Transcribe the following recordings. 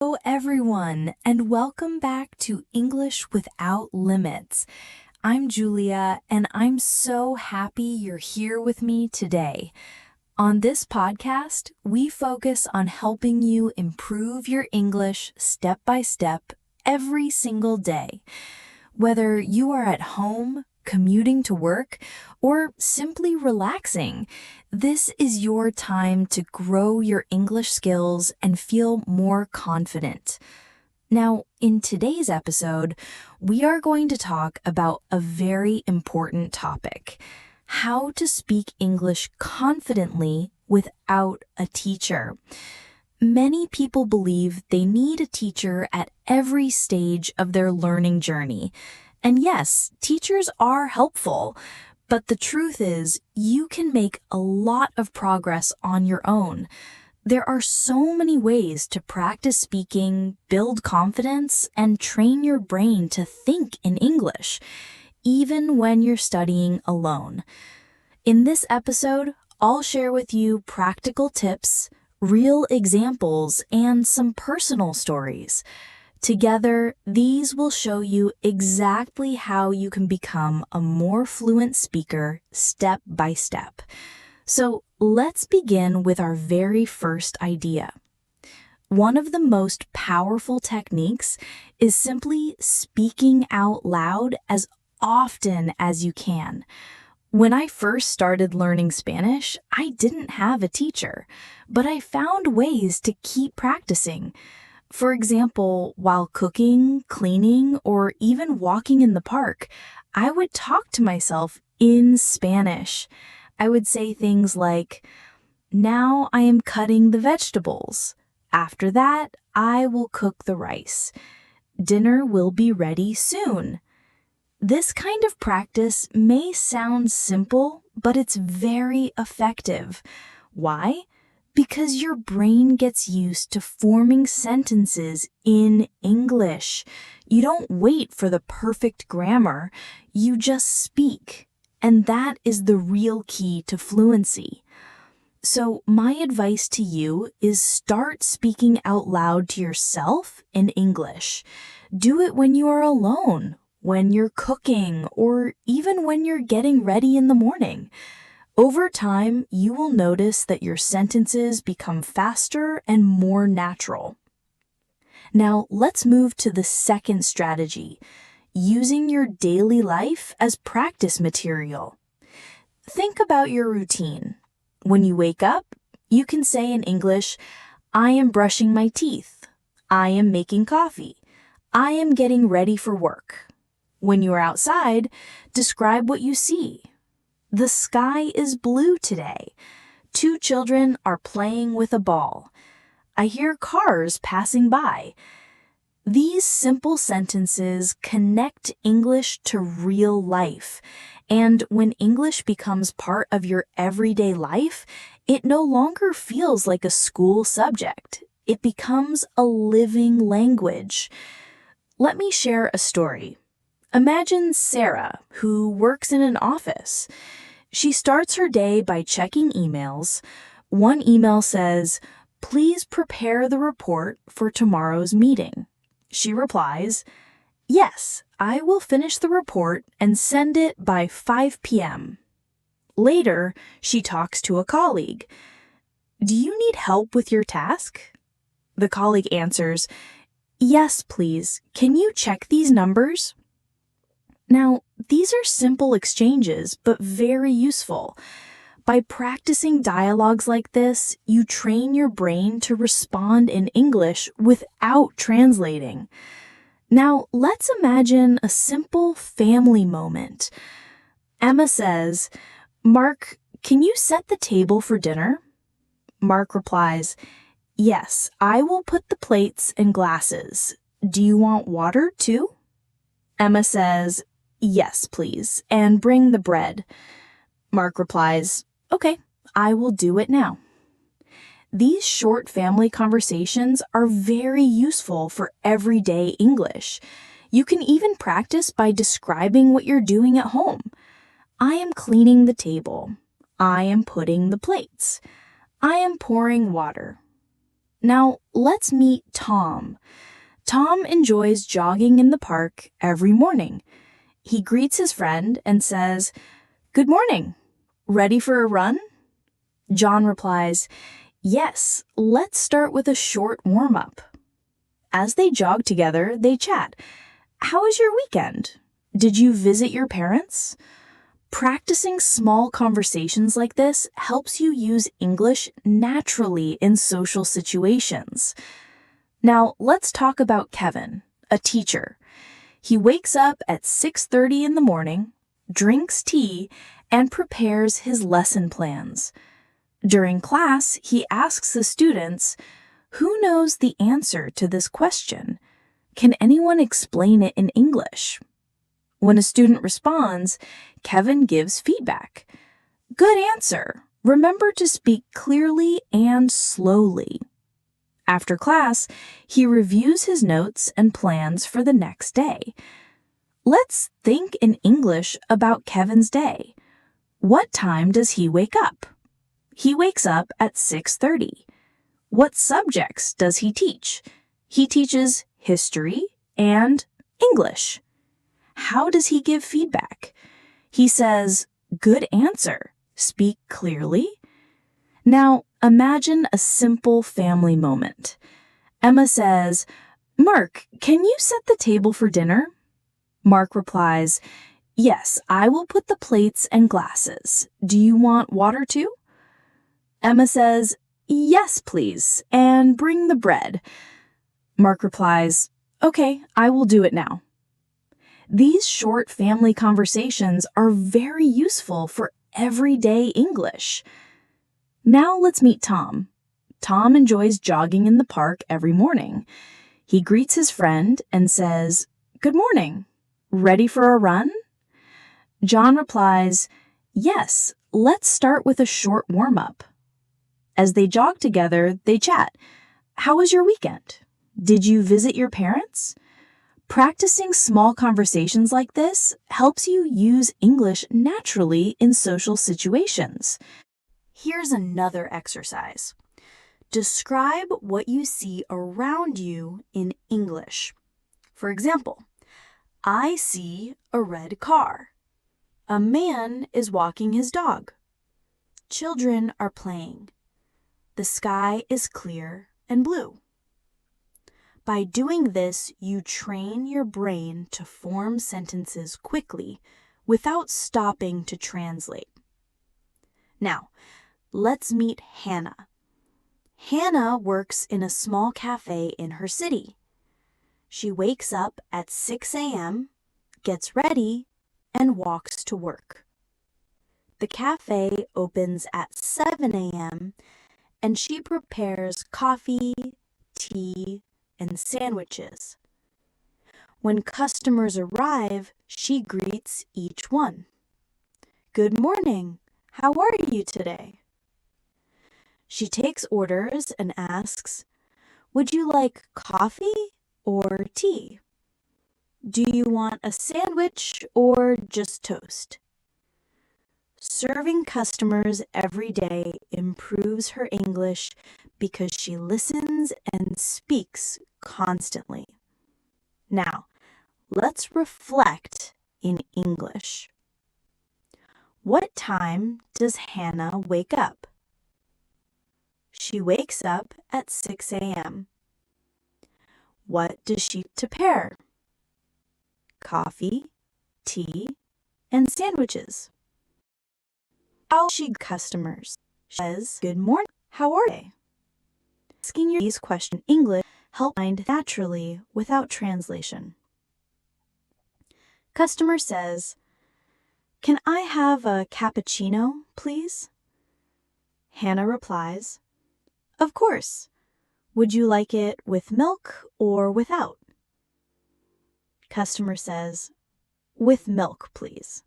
Hello, everyone, and welcome back to English Without Limits. I'm Julia, and I'm so happy you're here with me today. On this podcast, we focus on helping you improve your English step by step every single day. Whether you are at home, commuting to work, or simply relaxing, this is your time to grow your English skills and feel more confident. Now, in today's episode, we are going to talk about a very important topic: how to speak English confidently without a teacher. Many people believe they need a teacher at every stage of their learning journey. And yes, teachers are helpful, but the truth is, you can make a lot of progress on your own. There are so many ways to practice speaking, build confidence, and train your brain to think in English, even when you're studying alone. In this episode, I'll share with you practical tips, real examples, and some personal stories. Together, these will show you exactly how you can become a more fluent speaker step by step. So let's begin with our very first idea. One of the most powerful techniques is simply speaking out loud as often as you can. When I first started learning Spanish, I didn't have a teacher, but I found ways to keep practicing. For example, while cooking, cleaning, or even walking in the park, I would talk to myself in Spanish. I would say things like, "Now I am cutting the vegetables. After that, I will cook the rice. Dinner will be ready soon." This kind of practice may sound simple, but it's very effective. Why? Because your brain gets used to forming sentences in English. You don't wait for the perfect grammar, you just speak. And that is the real key to fluency. So my advice to you is start speaking out loud to yourself in English. Do it when you are alone, when you're cooking, or even when you're getting ready in the morning. Over time, you will notice that your sentences become faster and more natural. Now, let's move to the second strategy: using your daily life as practice material. Think about your routine. When you wake up, you can say in English, "I am brushing my teeth. I am making coffee. I am getting ready for work." When you are outside, describe what you see. "The sky is blue today. 2 children are playing with a ball. I hear cars passing by." These simple sentences connect English to real life. And when English becomes part of your everyday life, it no longer feels like a school subject. It becomes a living language. Let me share a story. Imagine Sarah, who works in an office. She starts her day by checking emails. One email says, "Please prepare the report for tomorrow's meeting." She replies, "Yes, I will finish the report and send it by 5 p.m. Later, she talks to a colleague. "Do you need help with your task?" The colleague answers, "Yes, please. Can you check these numbers?" Now, these are simple exchanges, but very useful. By practicing dialogues like this, you train your brain to respond in English without translating. Now, let's imagine a simple family moment. Emma says, "Mark, can you set the table for dinner?" Mark replies, "Yes, I will put the plates and glasses. Do you want water too?" Emma says, "Yes, please, and bring the bread." Mark replies, "Okay, I will do it now." These short family conversations are very useful for everyday English. You can even practice by describing what you're doing at home. "I am cleaning the table. I am putting the plates. I am pouring water." Now, let's meet Tom. Tom enjoys jogging in the park every morning. He greets his friend and says, "Good morning. Ready for a run?" John replies, "Yes, let's start with a short warm-up." As they jog together, they chat. "How was your weekend? Did you visit your parents?" Practicing small conversations like this helps you use English naturally in social situations. Now, let's talk about Kevin, a teacher. He wakes up at 6:30 in the morning, drinks tea, and prepares his lesson plans. During class, he asks the students, "Who knows the answer to this question? Can anyone explain it in English?" When a student responds, Kevin gives feedback. "Good answer. Remember to speak clearly and slowly." After class, he reviews his notes and plans for the next day. Let's think in English about Kevin's day. What time does he wake up? He wakes up at 6:30. What subjects does he teach? He teaches history and English. How does he give feedback? He says, "Good answer. Speak clearly." Now, imagine a simple family moment. Emma says, "Mark, can you set the table for dinner?" Mark replies, "Yes, I will put the plates and glasses. Do you want water too?" Emma says, "Yes, please, and bring the bread." Mark replies, "Okay, I will do it now." These short family conversations are very useful for everyday English. Now let's meet Tom. Tom enjoys jogging in the park every morning. He greets his friend and says, "Good morning. Ready for a run?" John replies, "Yes, let's start with a short warm-up." As they jog together, they chat. "How was your weekend? Did you visit your parents?" Practicing small conversations like this helps you use English naturally in social situations. Here's another exercise. Describe what you see around you in English. For example, I see a red car. A man is walking his dog. Children are playing. The sky is clear and blue. By doing this, you train your brain to form sentences quickly without stopping to translate. Now, let's meet Hannah. Hannah works in a small cafe in her city. She wakes up at 6 a.m., gets ready, and walks to work. The cafe opens at 7 a.m., and she prepares coffee, tea, and sandwiches. When customers arrive, she greets each one. "Good morning. How are you today?" She takes orders and asks, "Would you like coffee or tea? Do you want a sandwich or just toast?" Serving customers every day improves her English because she listens and speaks constantly. Now, let's reflect in English. What time does Hannah wake up? She wakes up at 6 a.m. What does she prepare? Coffee, tea, and sandwiches. How she customers? She says, "Good morning. How are they?" Asking these questions in English help find naturally without translation. Customer says, "Can I have a cappuccino, please?" Hannah replies, "Of course. Would you like it with milk or without?" Customer says, "With milk, please."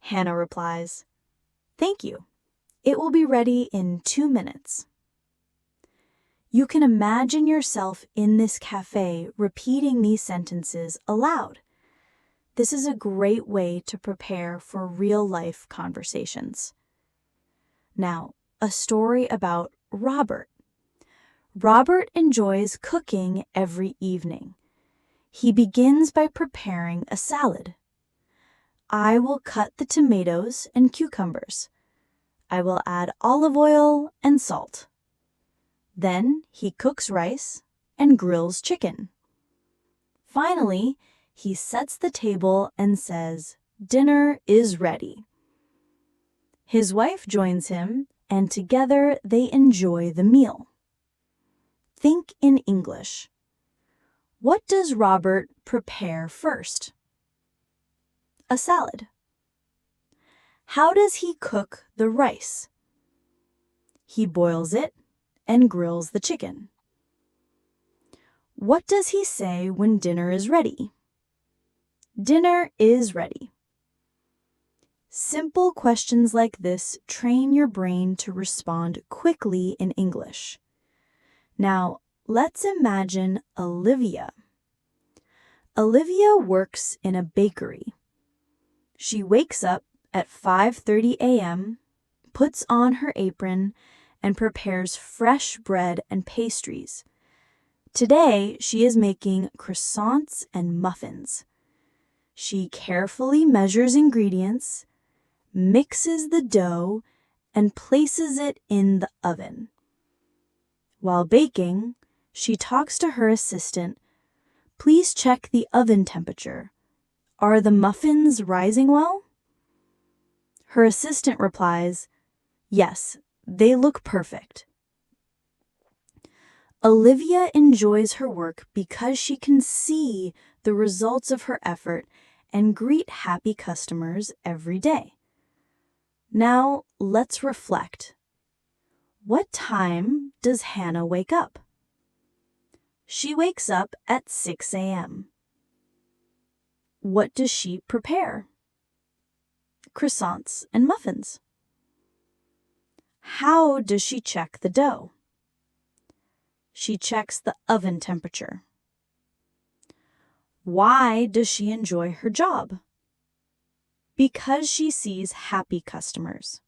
Hannah replies, "Thank you. It will be ready in 2 minutes." You can imagine yourself in this cafe repeating these sentences aloud. This is a great way to prepare for real-life conversations. Now, a story about Robert. Robert enjoys cooking every evening. He begins by preparing a salad. I will cut the tomatoes and cucumbers. I will add olive oil and salt. Then he cooks rice and grills chicken. Finally, he sets the table and says, "Dinner is ready." His wife joins him, and together they enjoy the meal. Think in English. What does Robert prepare first? A salad. How does he cook the rice? He boils it and grills the chicken. What does he say when dinner is ready? Dinner is ready. Simple questions like this train your brain to respond quickly in English. Now, let's imagine Olivia. Olivia works in a bakery. She wakes up at 5:30 a.m., puts on her apron, and prepares fresh bread and pastries. Today, she is making croissants and muffins. She carefully measures ingredients, mixes the dough, and places it in the oven. While baking, she talks to her assistant. "Please check the oven temperature. Are the muffins rising well?" Her assistant replies, "Yes, they look perfect." Olivia enjoys her work because she can see the results of her effort and greet happy customers every day. Now, let's reflect. What time does Hannah wake up? She wakes up at 6 a.m. What does she prepare? Croissants and muffins. How does she check the dough? She checks the oven temperature. Why does she enjoy her job? Because she sees happy customers.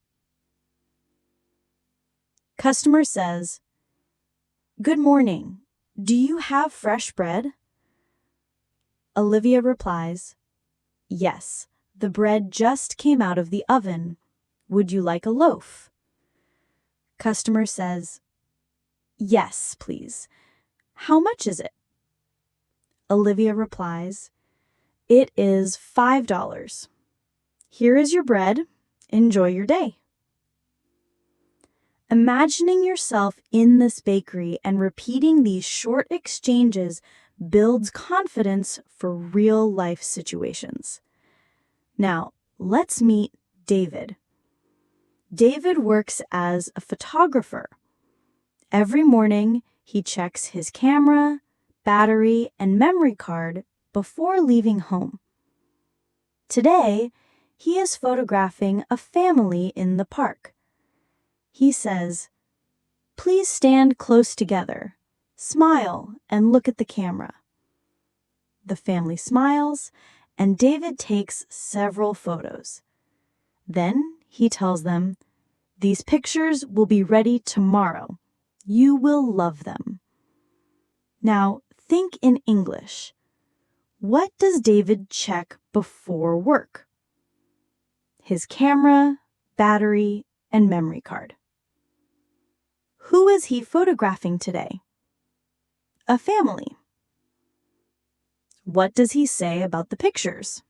Customer says, "Good morning. Do you have fresh bread?" Olivia replies, "Yes, the bread just came out of the oven. Would you like a loaf?" Customer says, "Yes, please. How much is it?" Olivia replies, "It is $5. Here is your bread. Enjoy your day." Imagining yourself in this bakery and repeating these short exchanges builds confidence for real-life situations. Now, let's meet David. David works as a photographer. Every morning, he checks his camera, battery, and memory card before leaving home. Today, he is photographing a family in the park. He says, "Please stand close together, smile, and look at the camera." The family smiles, and David takes several photos. Then he tells them, "These pictures will be ready tomorrow. You will love them." Now, think in English. What does David check before work? His camera, battery, and memory card. Who is he photographing today? A family. What does he say about the pictures?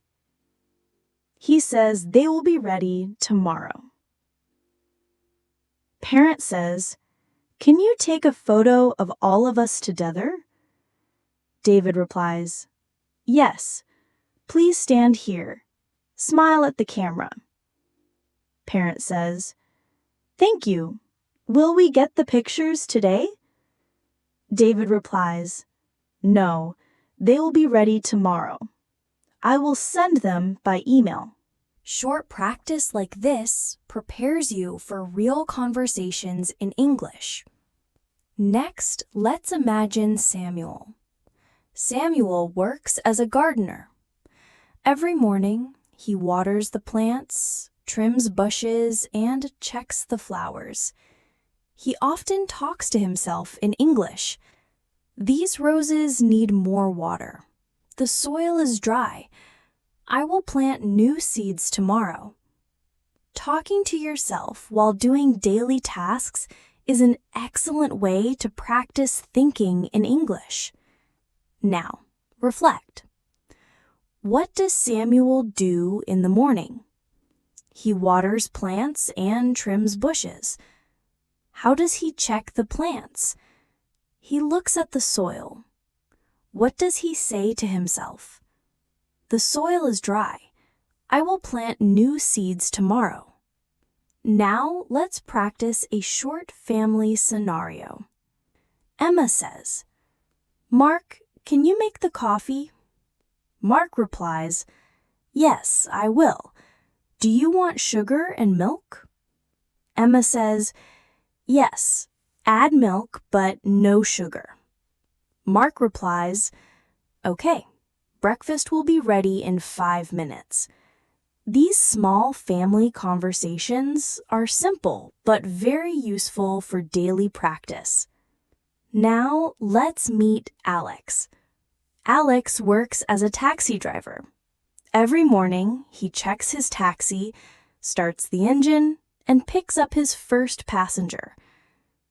He says they will be ready tomorrow. Parent says, "Can you take a photo of all of us together?" David replies, "Yes, please stand here. Smile at the camera." Parent says, "Thank you. Will we get the pictures today?" David replies, "No, they will be ready tomorrow. I will send them by email." Short practice like this prepares you for real conversations in English. Next, let's imagine Samuel. Samuel works as a gardener. Every morning, he waters the plants, trims bushes, and checks the flowers. He often talks to himself in English. These roses need more water. The soil is dry. I will plant new seeds tomorrow. Talking to yourself while doing daily tasks is an excellent way to practice thinking in English. Now, reflect. What does Samuel do in the morning? He waters plants and trims bushes. How does he check the plants? He looks at the soil. What does he say to himself? The soil is dry. I will plant new seeds tomorrow. Now let's practice a short family scenario. Emma says, "Mark, can you make the coffee?" Mark replies, "Yes, I will. Do you want sugar and milk?" Emma says, "Yes, add milk but no sugar." Mark replies, "Okay, breakfast will be ready in 5 minutes." These small family conversations are simple but very useful for daily practice. Now let's meet Alex. Alex works as a taxi driver. Every morning, he checks his taxi, starts the engine, and picks up his first passenger.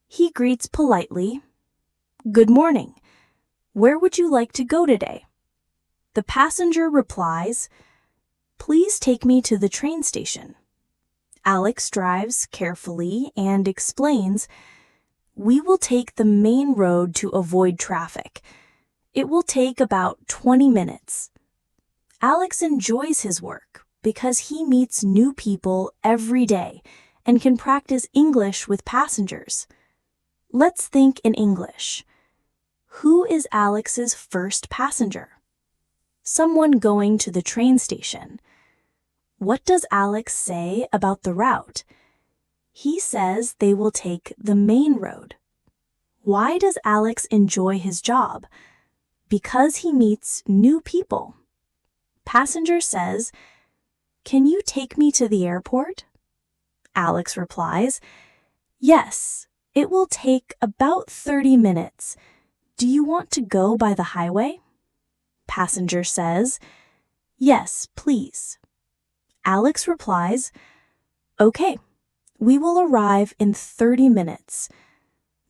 He greets politely, "Good morning. Where would you like to go today?" The passenger replies, "Please take me to the train station." Alex drives carefully and explains, "We will take the main road to avoid traffic. It will take about 20 minutes. Alex enjoys his work because he meets new people every day and can practice English with passengers. Let's think in English. Who is Alex's first passenger? Someone going to the train station. What does Alex say about the route? He says they will take the main road. Why does Alex enjoy his job? Because he meets new people. Passenger says, "Can you take me to the airport?" Alex replies, "Yes, it will take about 30 minutes. Do you want to go by the highway?" Passenger says, "Yes, please." Alex replies, "Okay, we will arrive in 30 minutes.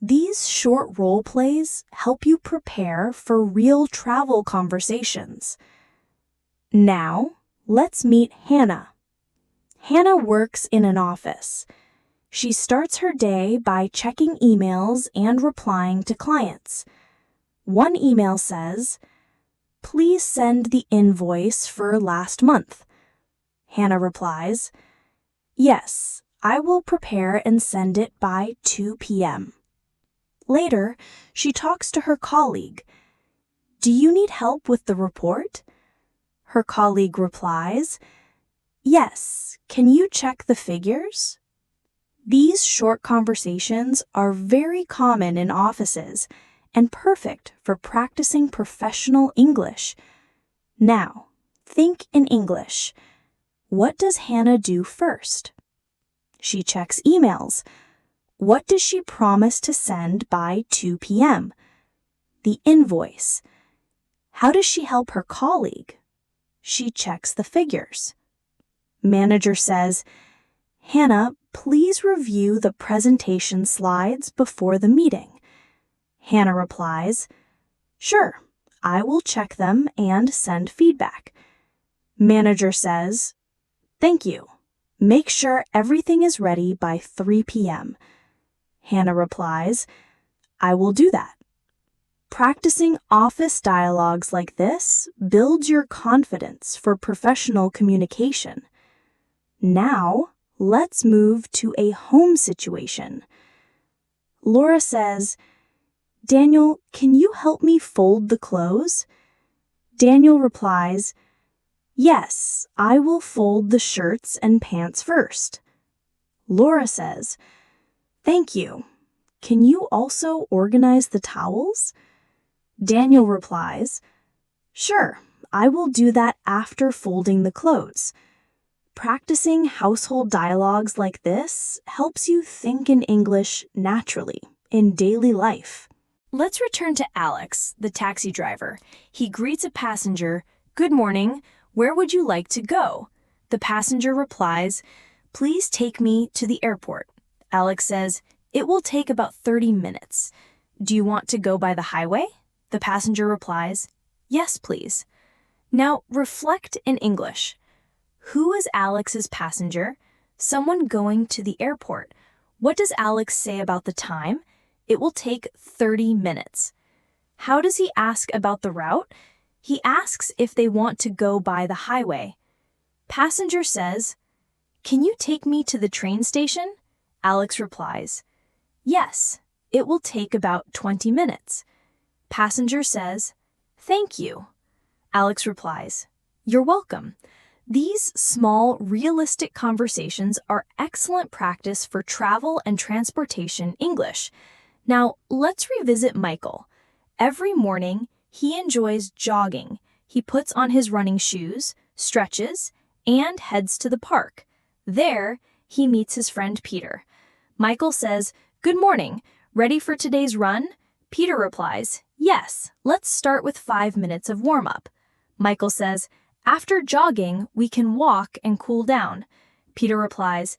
These short role plays help you prepare for real travel conversations. Now, let's meet Hannah. Hannah works in an office. She starts her day by checking emails and replying to clients. One email says, "Please send the invoice for last month." Hannah replies, "Yes, I will prepare and send it by 2 p.m. Later, she talks to her colleague. "Do you need help with the report?" Her colleague replies, "Yes, can you check the figures?" These short conversations are very common in offices and perfect for practicing professional English. Now, think in English. What does Hannah do first? She checks emails. What does she promise to send by 2 p.m.? The invoice. How does she help her colleague? She checks the figures. Manager says, "Hannah, please review the presentation slides before the meeting." Hannah replies, "Sure, I will check them and send feedback." Manager says, "Thank you. Make sure everything is ready by 3 p.m. Hannah replies, "I will do that." Practicing office dialogues like this builds your confidence for professional communication. Now, let's move to a home situation. Laura says, "Daniel, can you help me fold the clothes?" Daniel replies, "Yes, I will fold the shirts and pants first." Laura says, "Thank you. Can you also organize the towels?" Daniel replies, "Sure, I will do that after folding the clothes." Practicing household dialogues like this helps you think in English naturally in daily life. Let's return to Alex, the taxi driver. He greets a passenger, "Good morning, where would you like to go?" The passenger replies, "Please take me to the airport." Alex says, "It will take about 30 minutes. Do you want to go by the highway?" The passenger replies, "Yes, please." Now, reflect in English. Who is Alex's passenger? Someone going to the airport. What does Alex say about the time? It will take 30 minutes. How does he ask about the route? He asks if they want to go by the highway. Passenger says, "Can you take me to the train station?" Alex replies, "Yes, it will take about 20 minutes." Passenger says, "Thank you." Alex replies, "You're welcome." These small, realistic conversations are excellent practice for travel and transportation English. Now, let's revisit Michael. Every morning, he enjoys jogging. He puts on his running shoes, stretches, and heads to the park. There, he meets his friend Peter. Michael says, "Good morning, ready for today's run?" Peter replies, "Yes, let's start with 5 minutes of warm-up." Michael says, "After jogging, we can walk and cool down." Peter replies,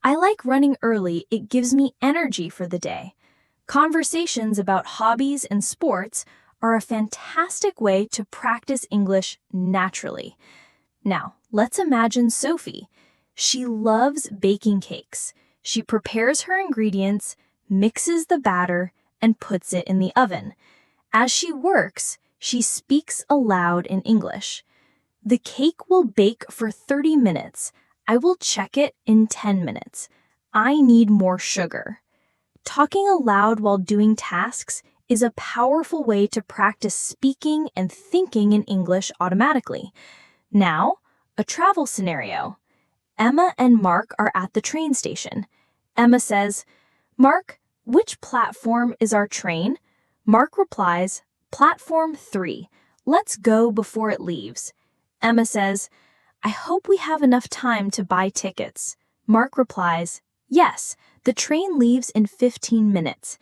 "I like running early, it gives me energy for the day." Conversations about hobbies and sports are a fantastic way to practice English naturally. Now, let's imagine Sophie. She loves baking cakes. She prepares her ingredients, mixes the batter, and puts it in the oven. As she works, she speaks aloud in English. "The cake will bake for 30 minutes. I will check it in 10 minutes. I need more sugar." Talking aloud while doing tasks is a powerful way to practice speaking and thinking in English automatically. Now, a travel scenario. Emma and Mark are at the train station. Emma says, "Mark, which platform is our train?" Mark replies, "Platform 3. Let's go before it leaves." Emma says, "I hope we have enough time to buy tickets." Mark replies, "Yes, the train leaves in 15 minutes.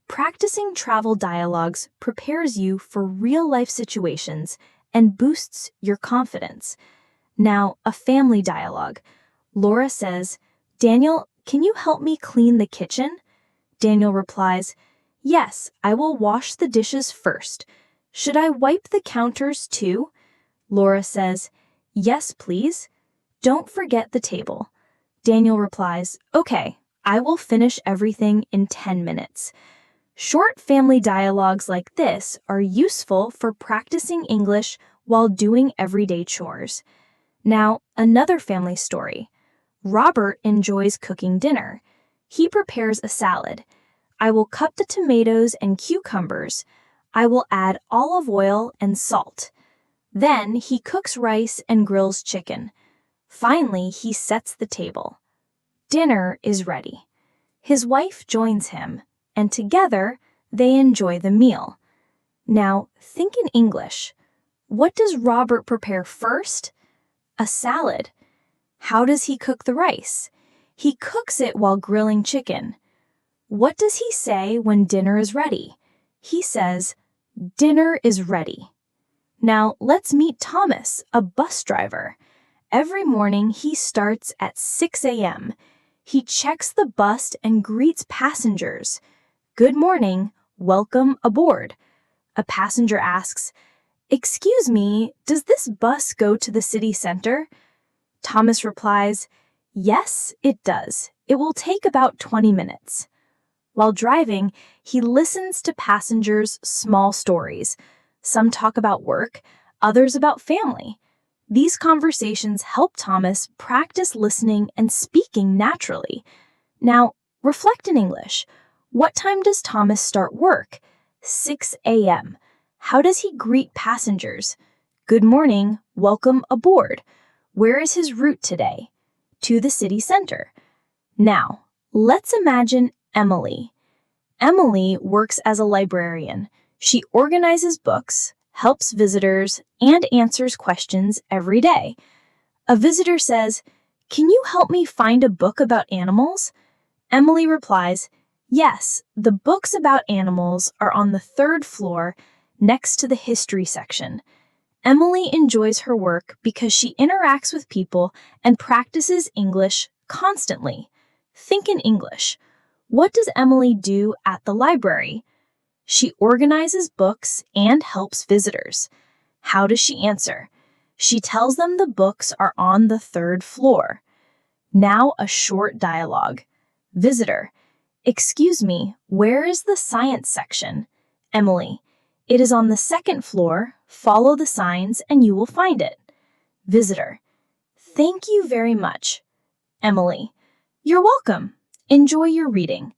Practicing travel dialogues prepares you for real-life situations and boosts your confidence. Now, a family dialogue. Laura says, "Daniel, can you help me clean the kitchen?" Daniel replies, "Yes, I will wash the dishes first. Should I wipe the counters too?" Laura says, "Yes, please. Don't forget the table." Daniel replies, "Okay, I will finish everything in 10 minutes. Short family dialogues like this are useful for practicing English while doing everyday chores. Now, another family story. Robert enjoys cooking dinner. He prepares a salad. "I will cut the tomatoes and cucumbers. I will add olive oil and salt." Then he cooks rice and grills chicken. Finally, he sets the table. Dinner is ready. His wife joins him, and together they enjoy the meal. Now, think in English. What does Robert prepare first? A salad. How does he cook the rice? He cooks it while grilling chicken. What does he say when dinner is ready? He says, "Dinner is ready." Now, let's meet Thomas, a bus driver. Every morning, he starts at 6 a.m. He checks the bus and greets passengers. "Good morning, welcome aboard." A passenger asks, "Excuse me, does this bus go to the city center?" Thomas replies, "Yes, it does. It will take about 20 minutes. While driving, he listens to passengers' small stories. Some talk about work, others about family. These conversations help Thomas practice listening and speaking naturally. Now, reflect in English. What time does Thomas start work? 6 a.m. How does he greet passengers? "Good morning, welcome aboard." Where is his route today? To the city center. Now, let's imagine Emily. Emily works as a librarian. She organizes books, helps visitors, and answers questions every day. A visitor says, "Can you help me find a book about animals?" Emily replies, "Yes, the books about animals are on the third floor next to the history section." Emily enjoys her work because she interacts with people and practices English constantly. Think in English. What does Emily do at the library? She organizes books and helps visitors. How does she answer? She tells them the books are on the third floor. Now a short dialogue. Visitor: "Excuse me, where is the science section?" Emily: "It is on the second floor. Follow the signs and you will find it." Visitor: "Thank you very much." Emily: "You're welcome. Enjoy your reading."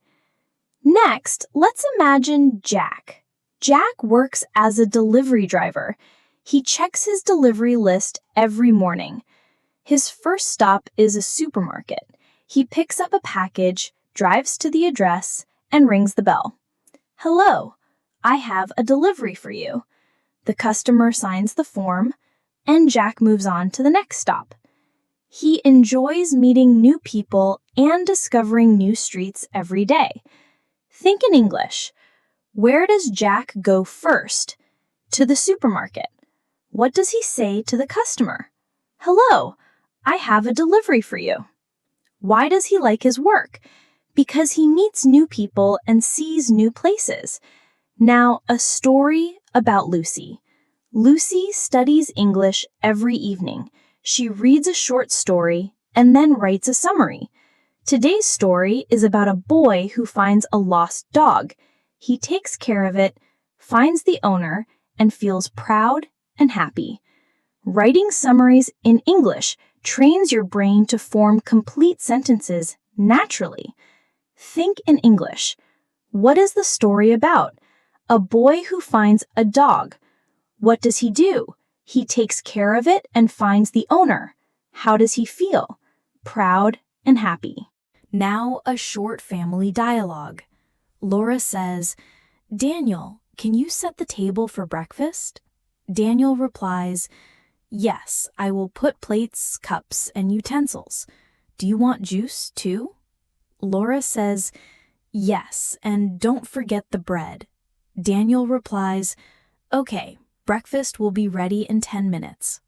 Next, let's imagine Jack. Jack works as a delivery driver. He checks his delivery list every morning. His first stop is a supermarket. He picks up a package, drives to the address, and rings the bell. "Hello, I have a delivery for you." The customer signs the form, and Jack moves on to the next stop. He enjoys meeting new people and discovering new streets every day. Think in English. Where does Jack go first? To the supermarket. What does he say to the customer? "Hello, I have a delivery for you." Why does he like his work? Because he meets new people and sees new places. Now, a story about Lucy. Lucy studies English every evening. She reads a short story and then writes a summary. Today's story is about a boy who finds a lost dog. He takes care of it, finds the owner, and feels proud and happy. Writing summaries in English trains your brain to form complete sentences naturally. Think in English. What is the story about? A boy who finds a dog. What does he do? He takes care of it and finds the owner. How does he feel? Proud and happy. Now a short family dialogue. Laura says, "Daniel, can you set the table for breakfast?" Daniel replies, "Yes, I will put plates, cups, and utensils. Do you want juice too?" Laura says, "Yes, and don't forget the bread." Daniel replies, "Okay, breakfast will be ready in 10 minutes."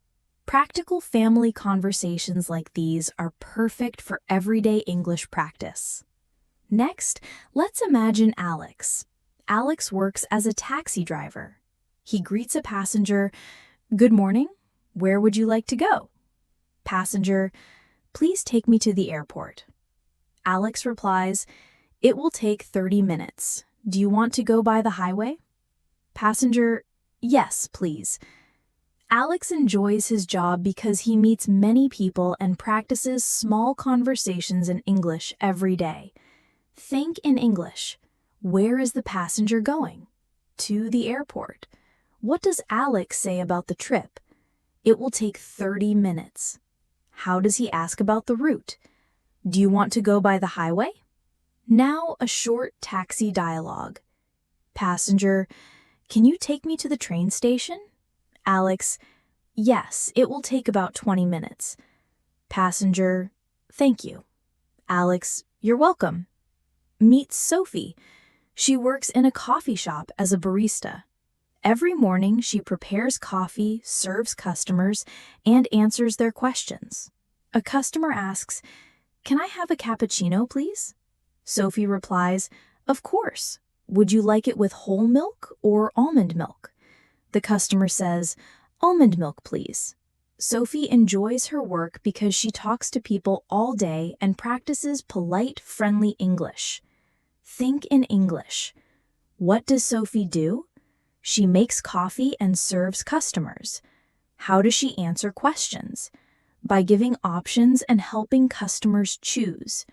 Practical family conversations like these are perfect for everyday English practice. Next, let's imagine Alex. Alex works as a taxi driver. He greets a passenger, "Good morning. Where would you like to go?" Passenger, "Please take me to the airport." Alex replies, "It will take 30 minutes. Do you want to go by the highway?" Passenger, "Yes, please." Alex enjoys his job because he meets many people and practices small conversations in English every day. Think in English. Where is the passenger going? To the airport. What does Alex say about the trip? It will take 30 minutes. How does he ask about the route? Do you want to go by the highway? Now a short taxi dialogue. Passenger, "Can you take me to the train station?" Alex, "Yes, it will take about 20 minutes. Passenger, "Thank you." Alex, "You're welcome." Meet Sophie. She works in a coffee shop as a barista. Every morning, she prepares coffee, serves customers, and answers their questions. A customer asks, "Can I have a cappuccino, please?" Sophie replies, "Of course. Would you like it with whole milk or almond milk?" The customer says, "Almond milk, please." Sophie enjoys her work because she talks to people all day and practices polite, friendly English. Think in English. What does Sophie do? She makes coffee and serves customers. How does she answer questions? By giving options and helping customers choose.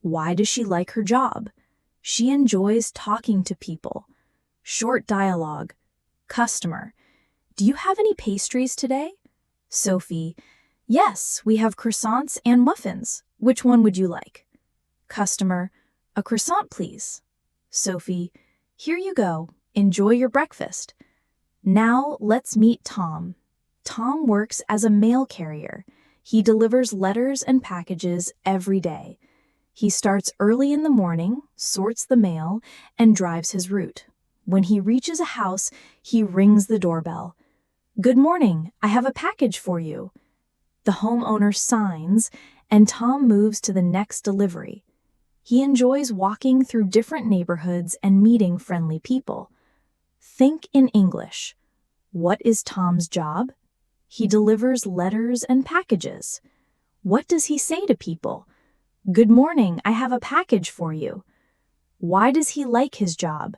Why does she like her job? She enjoys talking to people. Short dialogue. Customer, "Do you have any pastries today?" Sophie, "Yes, we have croissants and muffins. Which one would you like?" Customer, "A croissant, please." Sophie, "Here you go. Enjoy your breakfast." Now let's meet Tom. Tom works as a mail carrier. He delivers letters and packages every day. He starts early in the morning, sorts the mail, and drives his route. When he reaches a house, he rings the doorbell. "Good morning, I have a package for you." The homeowner signs, and Tom moves to the next delivery. He enjoys walking through different neighborhoods and meeting friendly people. Think in English. What is Tom's job? He delivers letters and packages. What does he say to people? "Good morning, I have a package for you." Why does he like his job?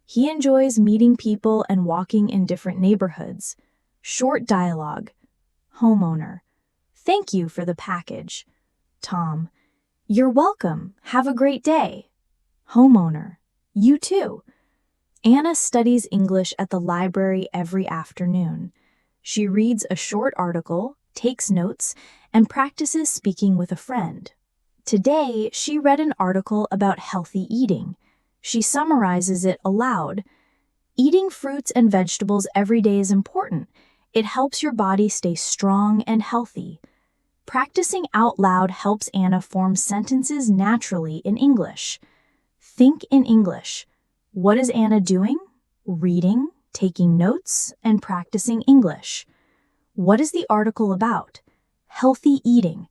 He enjoys meeting people and walking in different neighborhoods. Short dialogue. Homeowner: "Thank you for the package." Tom: "You're welcome. Have a great day." Homeowner: "You too." Anna studies English at the library every afternoon. She reads a short article, takes notes, and practices speaking with a friend. Today, she read an article about healthy eating. She summarizes it aloud. Eating fruits and vegetables every day is important. It helps your body stay strong and healthy. Practicing out loud helps Anna form sentences naturally in English. Think in English. What is Anna doing? Reading, taking notes, and practicing English. What is the article about? Healthy eating.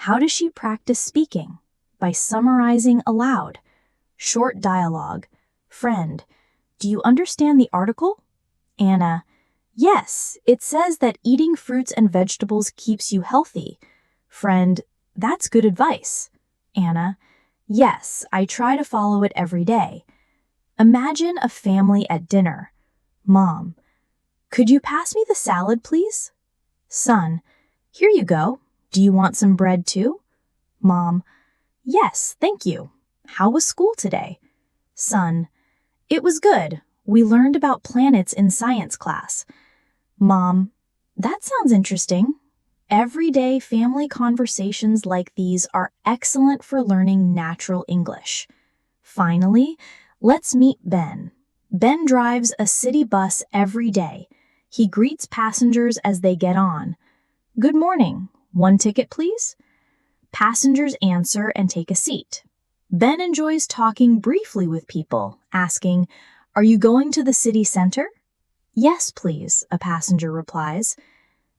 How does she practice speaking? By summarizing aloud. Short dialogue. Friend: "Do you understand the article?" Anna: "Yes, it says that eating fruits and vegetables keeps you healthy." Friend: "That's good advice." Anna: "Yes, I try to follow it every day." Imagine a family at dinner. Mom: "Could you pass me the salad, please?" Son: "Here you go. Do you want some bread too?" Mom: "Yes, thank you. How was school today?" Son: "It was good. We learned about planets in science class." Mom: "That sounds interesting." Everyday family conversations like these are excellent for learning natural English. Finally, let's meet Ben. Ben drives a city bus every day. He greets passengers as they get on. "Good morning. One ticket, please?" Passengers answer and take a seat. Ben enjoys talking briefly with people, asking, "Are you going to the city center?" "Yes, please," a passenger replies.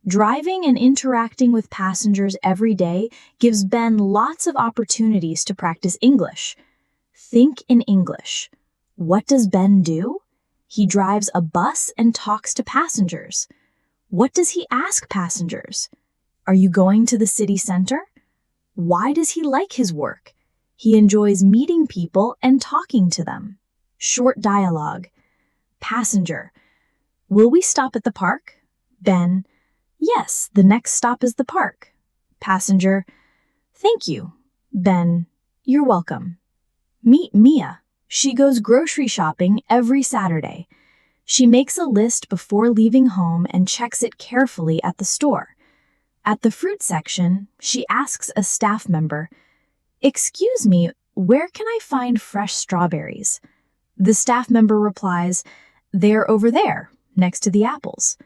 Driving and interacting with passengers every day gives Ben lots of opportunities to practice English. Think in English. What does Ben do? He drives a bus and talks to passengers. What does he ask passengers? Are you going to the city center? Why does he like his work? He enjoys meeting people and talking to them. Short dialogue. Passenger: "Will we stop at the park?" Ben: "Yes, the next stop is the park." Passenger: "Thank you." Ben: "You're welcome." Meet Mia. She goes grocery shopping every Saturday. She makes a list before leaving home and checks it carefully at the store. At the fruit section, she asks a staff member, "Excuse me, where can I find fresh strawberries?" The staff member replies, "They're over there, next to the apples."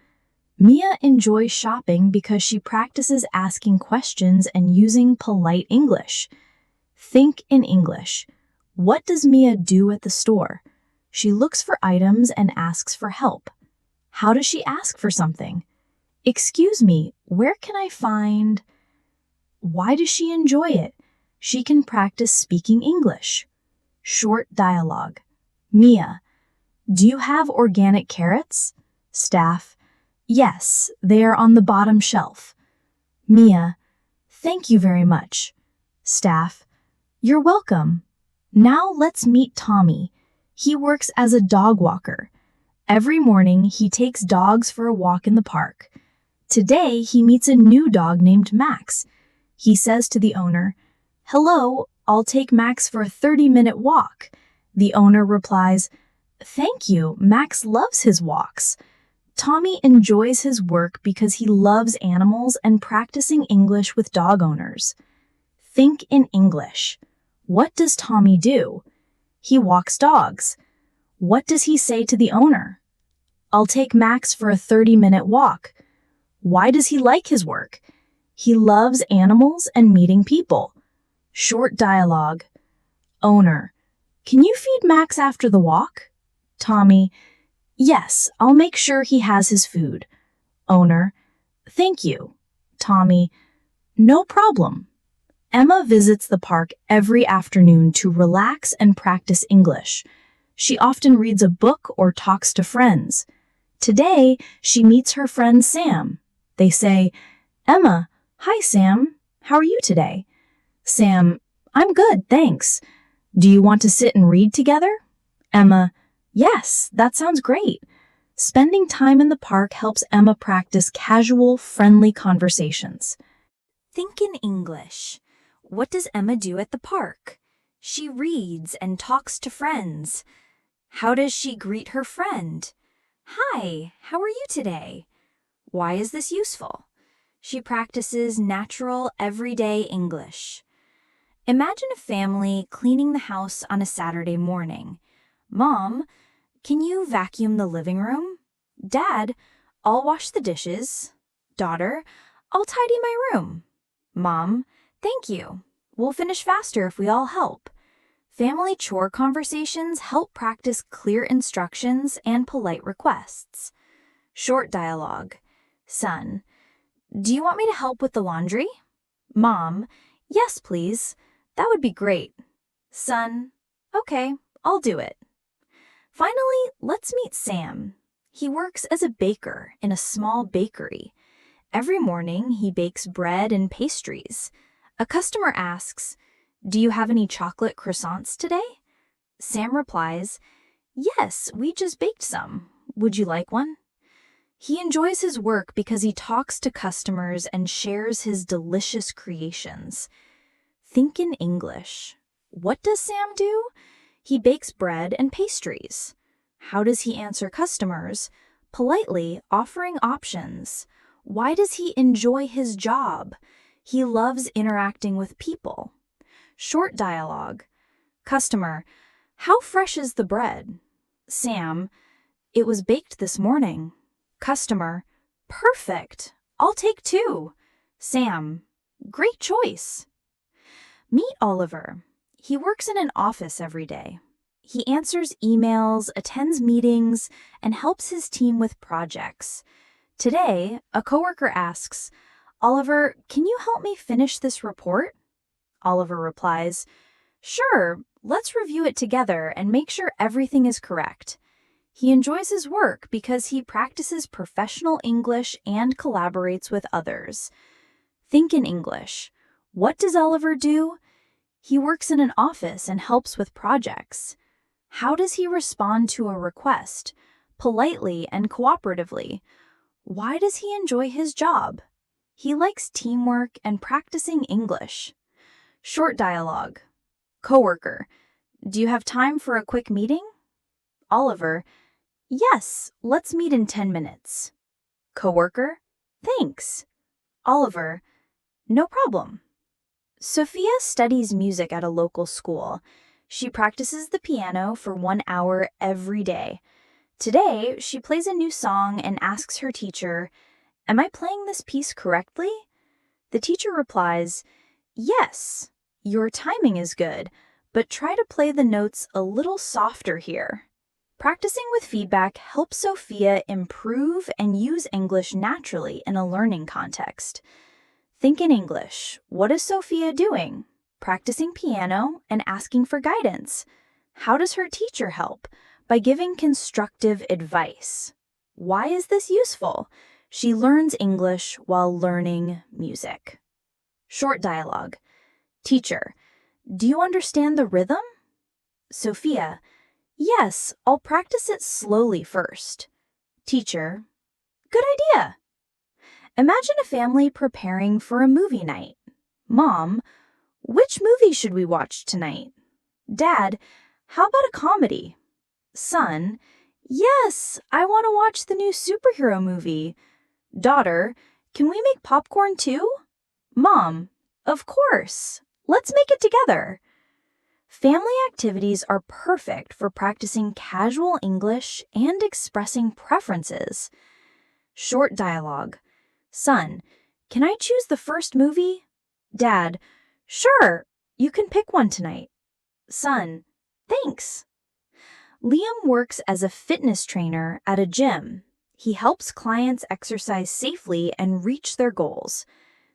Mia enjoys shopping because she practices asking questions and using polite English. Think in English. What does Mia do at the store? She looks for items and asks for help. How does she ask for something? "Excuse me, where can I find?" Why does she enjoy it? She can practice speaking English. Short dialogue. Mia: "Do you have organic carrots?" Staff: "Yes, they are on the bottom shelf." Mia: "Thank you very much." Staff: "You're welcome." Now let's meet Tommy. He works as a dog walker. Every morning, he takes dogs for a walk in the park. Today, he meets a new dog named Max. He says to the owner, "Hello, I'll take Max for a 30-minute walk." The owner replies, "Thank you, Max loves his walks." Tommy enjoys his work because he loves animals and practicing English with dog owners. Think in English. What does Tommy do? He walks dogs. What does he say to the owner? "I'll take Max for a 30-minute walk." Why does he like his work? He loves animals and meeting people. Short dialogue. Owner, can you feed Max after the walk? Tommy, yes, I'll make sure he has his food. Owner, thank you. Tommy, no problem. Emma visits the park every afternoon to relax and practice English. She often reads a book or talks to friends. Today, she meets her friend Sam. They say, Emma, hi Sam, how are you today? Sam, I'm good, thanks. Do you want to sit and read together? Emma, yes, that sounds great. Spending time in the park helps Emma practice casual, friendly conversations. Think in English. What does Emma do at the park? She reads and talks to friends. How does she greet her friend? Hi, how are you today? Why is this useful? She practices natural, everyday English. Imagine a family cleaning the house on a Saturday morning. Mom, can you vacuum the living room? Dad, I'll wash the dishes. Daughter, I'll tidy my room. Mom, thank you. We'll finish faster if we all help. Family chore conversations help practice clear instructions and polite requests. Short dialogue. Son, do you want me to help with the laundry? Mom, yes, please. That would be great. Son, okay, I'll do it. Finally, let's meet Sam. He works as a baker in a small bakery. Every morning, he bakes bread and pastries. A customer asks, do you have any chocolate croissants today? Sam replies, yes, we just baked some. Would you like one? He enjoys his work because he talks to customers and shares his delicious creations. Think in English. What does Sam do? He bakes bread and pastries. How does he answer customers? Politely offering options. Why does he enjoy his job? He loves interacting with people. Short dialogue. Customer, how fresh is the bread? Sam, it was baked this morning. Customer, perfect. I'll take 2. Sam, great choice. Meet Oliver. He works in an office every day. He answers emails, attends meetings, and helps his team with projects. Today, a coworker asks, Oliver, can you help me finish this report? Oliver replies, sure, let's review it together and make sure everything is correct. He enjoys his work because he practices professional English and collaborates with others. Think in English. What does Oliver do? He works in an office and helps with projects. How does he respond to a request? Politely and cooperatively. Why does he enjoy his job? He likes teamwork and practicing English. Short dialogue. Coworker, do you have time for a quick meeting? Oliver, yes, let's meet in 10 minutes. Coworker, thanks. Oliver, no problem. Sophia studies music at a local school. She practices the piano for 1 hour every day. Today, she plays a new song and asks her teacher, am I playing this piece correctly? The teacher replies, yes, your timing is good, but try to play the notes a little softer here. Practicing with feedback helps Sophia improve and use English naturally in a learning context. Think in English. What is Sophia doing? Practicing piano and asking for guidance. How does her teacher help? By giving constructive advice. Why is this useful? She learns English while learning music. Short dialogue. Teacher, do you understand the rhythm? Sophia, yes, I'll practice it slowly first. Teacher, good idea. Imagine a family preparing for a movie night. Mom, which movie should we watch tonight? Dad, how about a comedy? Son, yes, I want to watch the new superhero movie. Daughter, can we make popcorn too? Mom, of course. Let's make it together. Family activities are perfect for practicing casual English and expressing preferences. Short dialogue. Son, can I choose the first movie? Dad, sure, you can pick one tonight. Son, thanks. Liam works as a fitness trainer at a gym. He helps clients exercise safely and reach their goals.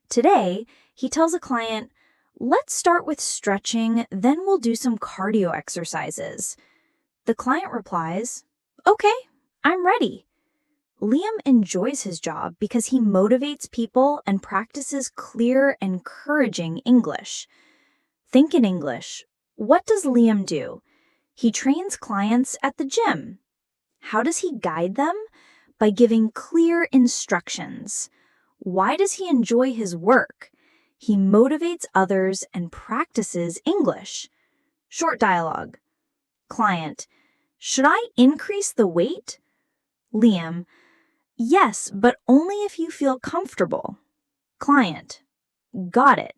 Today, he tells a client, let's start with stretching, then we'll do some cardio exercises. The client replies, okay, I'm ready. Liam enjoys his job because he motivates people and practices clear, encouraging English. Think in English. What does Liam do? He trains clients at the gym. How does he guide them? By giving clear instructions. Why does he enjoy his work? He motivates others and practices English. Short dialogue. Client, should I increase the weight? Liam, yes, but only if you feel comfortable. Client, got it.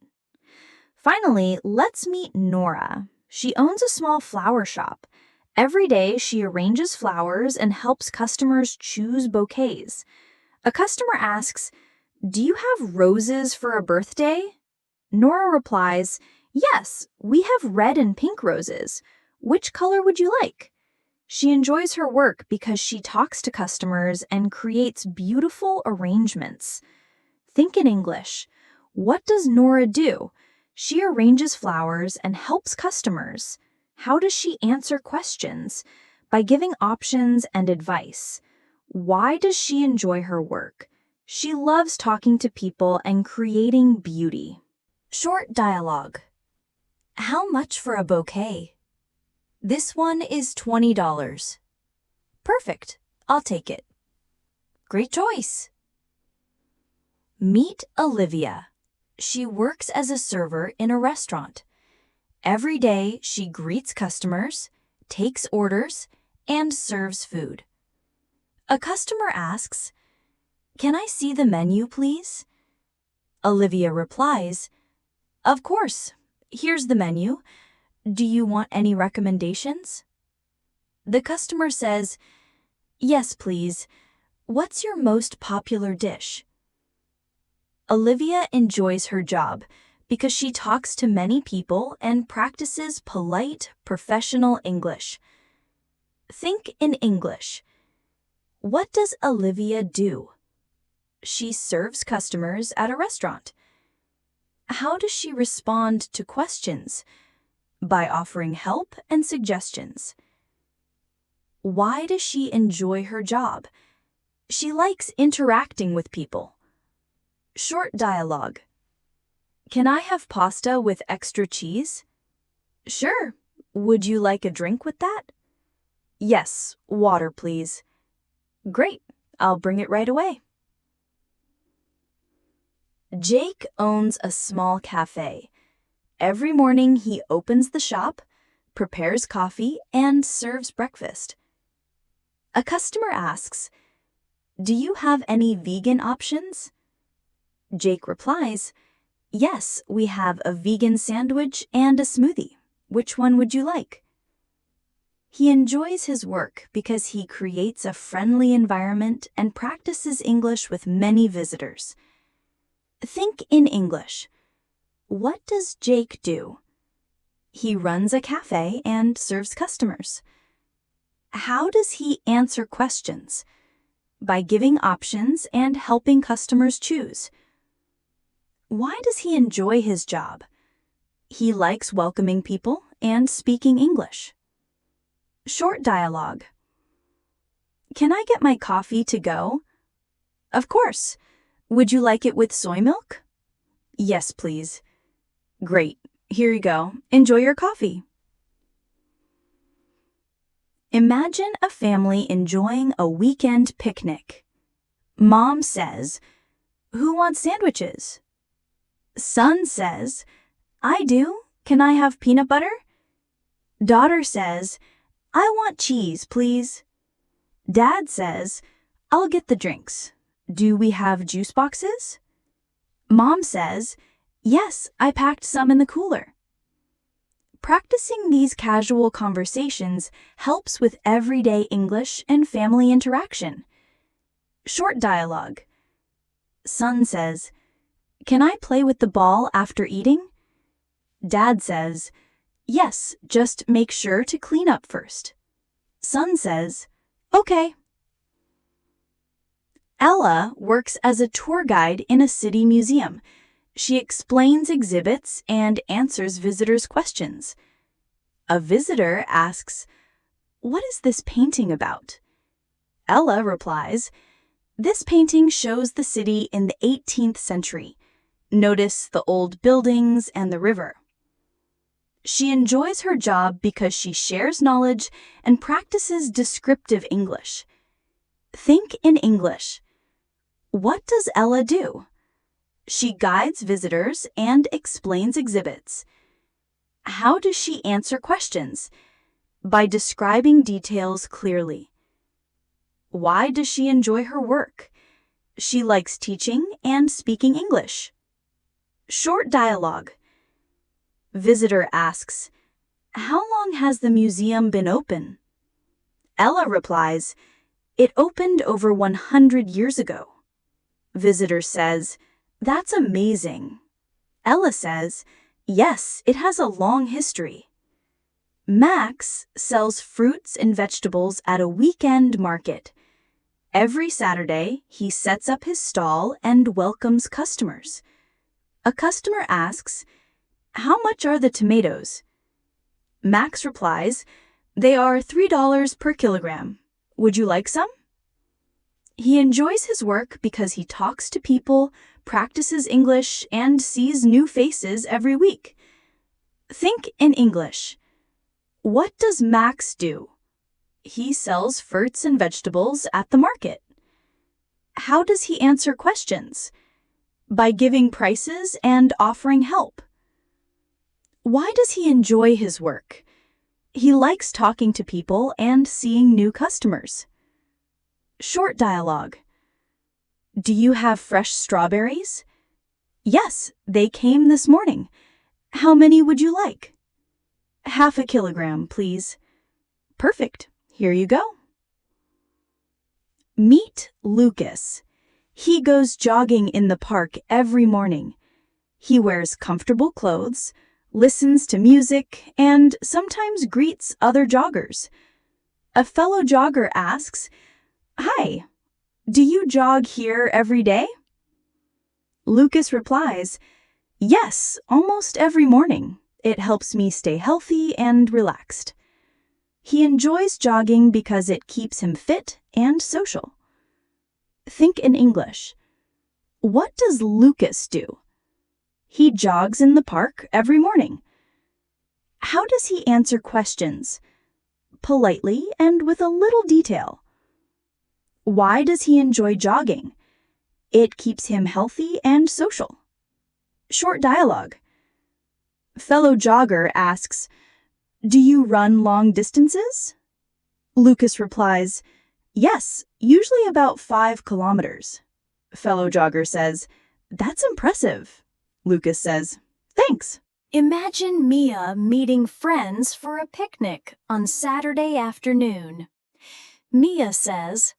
Finally, let's meet Nora. She owns a small flower shop. Every day, she arranges flowers and helps customers choose bouquets. A customer asks, do you have roses for a birthday? Nora replies, yes, we have red and pink roses. Which color would you like? She enjoys her work because she talks to customers and creates beautiful arrangements. Think in English. What does Nora do? She arranges flowers and helps customers. How does she answer questions? By giving options and advice. Why does she enjoy her work? She loves talking to people and creating beauty. Short dialogue. How much for a bouquet? This one is $20. Perfect. I'll take it. Great choice. Meet Olivia. She works as a server in a restaurant. Every day, she greets customers, takes orders, and serves food. A customer asks, can I see the menu, please? Olivia replies, of course. Here's the menu. Do you want any recommendations? The customer says, yes, please. What's your most popular dish? Olivia enjoys her job because she talks to many people and practices polite, professional English. Think in English. What does Olivia do? She serves customers at a restaurant. How does she respond to questions? By offering help and suggestions. Why does she enjoy her job? She likes interacting with people. Short dialogue. Can I have pasta with extra cheese? Sure. Would you like a drink with that? Yes, water, please. Great. I'll bring it right away. Jake owns a small cafe. Every morning he opens the shop, prepares coffee, and serves breakfast. A customer asks, do you have any vegan options? Jake replies, yes, we have a vegan sandwich and a smoothie. Which one would you like? He enjoys his work because he creates a friendly environment and practices English with many visitors. Think in English. What does Jake do? He runs a cafe and serves customers. How does he answer questions? By giving options and helping customers choose. Why does he enjoy his job? He likes welcoming people and speaking English. Short dialogue. Can I get my coffee to go? Of course. Would you like it with soy milk? Yes, please. Great. Here you go. Enjoy your coffee. Imagine a family enjoying a weekend picnic. Mom says, who wants sandwiches? Son says, I do. Can I have peanut butter? Daughter says, I want cheese, please. Dad says, I'll get the drinks. Do we have juice boxes? Mom says, yes, I packed some in the cooler. Practicing these casual conversations helps with everyday English and family interaction. Short dialogue. Son says, "Can I play with the ball after eating?" Dad says, "Yes, just make sure to clean up first." Son says, "Okay." Ella works as a tour guide in a city museum. She explains exhibits and answers visitors' questions. A visitor asks, "What is this painting about?" Ella replies, "This painting shows the city in the 18th century. Notice the old buildings and the river." She enjoys her job because she shares knowledge and practices descriptive English. Think in English. What does Ella do? She guides visitors and explains exhibits. How does she answer questions? By describing details clearly. Why does she enjoy her work? She likes teaching and speaking English. Short dialogue. Visitor asks, "How long has the museum been open?" Ella replies, "It opened over 100 years ago." Visitor says, "That's amazing." Ella says, "Yes, it has a long history." Max sells fruits and vegetables at a weekend market. Every Saturday, he sets up his stall and welcomes customers. A customer asks, "How much are the tomatoes?" Max replies, "They are $3 per kilogram. Would you like some?" He enjoys his work because he talks to people, practices English, and sees new faces every week. Think in English. What does Max do? He sells fruits and vegetables at the market. How does he answer questions? By giving prices and offering help. Why does he enjoy his work? He likes talking to people and seeing new customers. Short dialogue. Do you have fresh strawberries? Yes, they came this morning. How many would you like? Half a kilogram, please. Perfect. Here you go. Meet Lucas. He goes jogging in the park every morning. He wears comfortable clothes, listens to music, and sometimes greets other joggers. A fellow jogger asks, "Hi, do you jog here every day?" Lucas replies, "Yes, almost every morning. It helps me stay healthy and relaxed." He enjoys jogging because it keeps him fit and social. Think in English. What does Lucas do? He jogs in the park every morning. How does he answer questions? Politely and with a little detail. Why does he enjoy jogging? It keeps him healthy and social. Short dialogue. Fellow jogger asks, "Do you run long distances?" Lucas replies, "Yes, usually about 5 kilometers." Fellow jogger says, "That's impressive." Lucas says, "Thanks." Imagine Mia meeting friends for a picnic on Saturday afternoon. Mia says,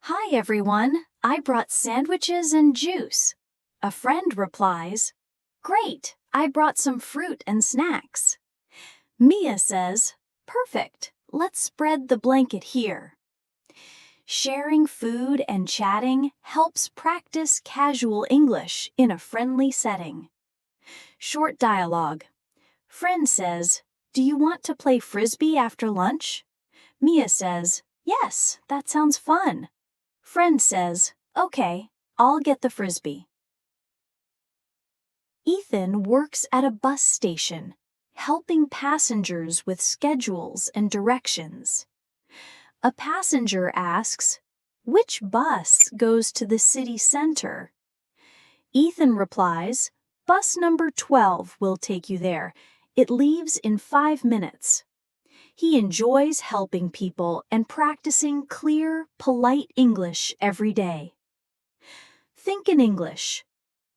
"Hi everyone, I brought sandwiches and juice." A friend replies, "Great, I brought some fruit and snacks." Mia says, "Perfect, let's spread the blanket here." Sharing food and chatting helps practice casual English in a friendly setting. Short dialogue. Friend says, "Do you want to play frisbee after lunch?" Mia says, "Yes, that sounds fun." Friend says, "Okay, I'll get the frisbee." Ethan works at a bus station, helping passengers with schedules and directions. A passenger asks, "Which bus goes to the city center?" Ethan replies, "Bus number 12 will take you there. It leaves in 5 minutes." He enjoys helping people and practicing clear, polite English every day. Think in English.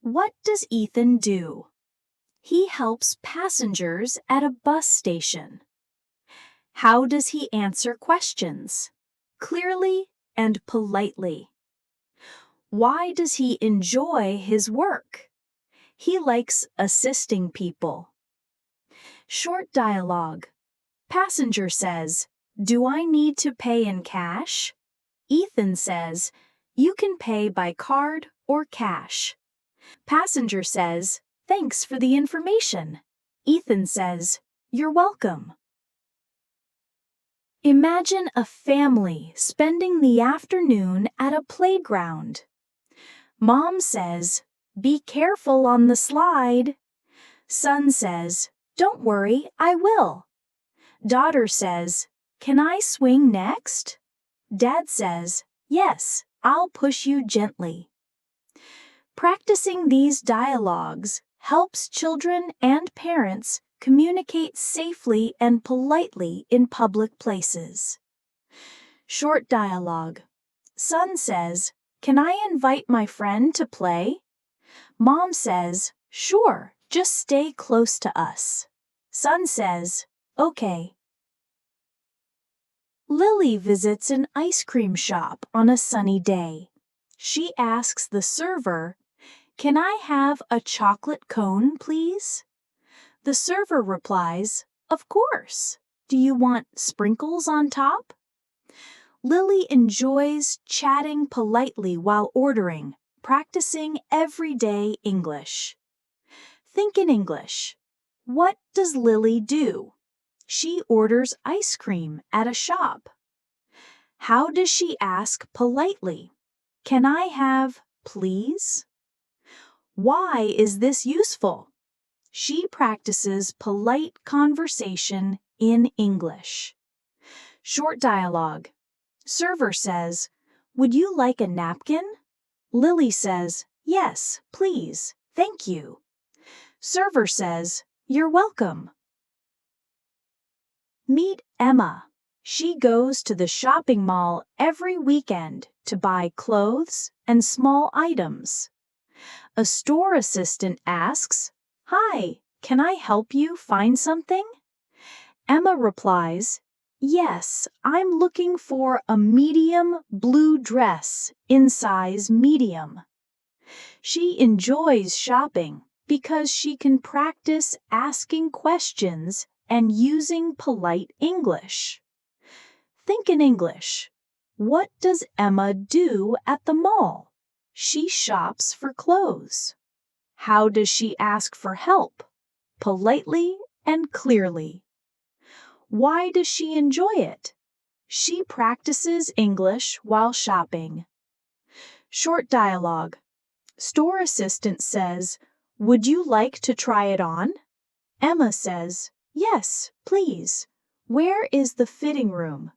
What does Ethan do? He helps passengers at a bus station. How does he answer questions? Clearly and politely. Why does he enjoy his work? He likes assisting people. Short dialogue. Passenger says, "Do I need to pay in cash?" Ethan says, "You can pay by card or cash." Passenger says, "Thanks for the information." Ethan says, "You're welcome." Imagine a family spending the afternoon at a playground. Mom says, "Be careful on the slide." Son says, "Don't worry, I will." Daughter says, "Can I swing next?" Dad says, "Yes, I'll push you gently." Practicing these dialogues helps children and parents communicate safely and politely in public places. Short dialogue. Son says, "Can I invite my friend to play?" Mom says, "Sure, just stay close to us." Son says, "Okay." Lily visits an ice cream shop on a sunny day. She asks the server, "Can I have a chocolate cone, please?" The server replies, "Of course. Do you want sprinkles on top?" Lily enjoys chatting politely while ordering, practicing everyday English. Think in English. What does Lily do? She orders ice cream at a shop. How does she ask politely? "Can I have, please?" Why is this useful? She practices polite conversation in English. Short dialogue. Server says, "Would you like a napkin?" Lily says, "Yes, please, thank you." Server says, "You're welcome." Meet Emma. She goes to the shopping mall every weekend to buy clothes and small items. A store assistant asks, "Hi, can I help you find something?" Emma replies, "Yes, I'm looking for a medium blue dress in size medium." She enjoys shopping because she can practice asking questions and using polite English. Think in English. What does Emma do at the mall? She shops for clothes. How does she ask for help? Politely and clearly. Why does she enjoy it? She practices English while shopping. Short dialogue. Store assistant says, "Would you like to try it on?" Emma says, "Yes, please. Where is the fitting room?"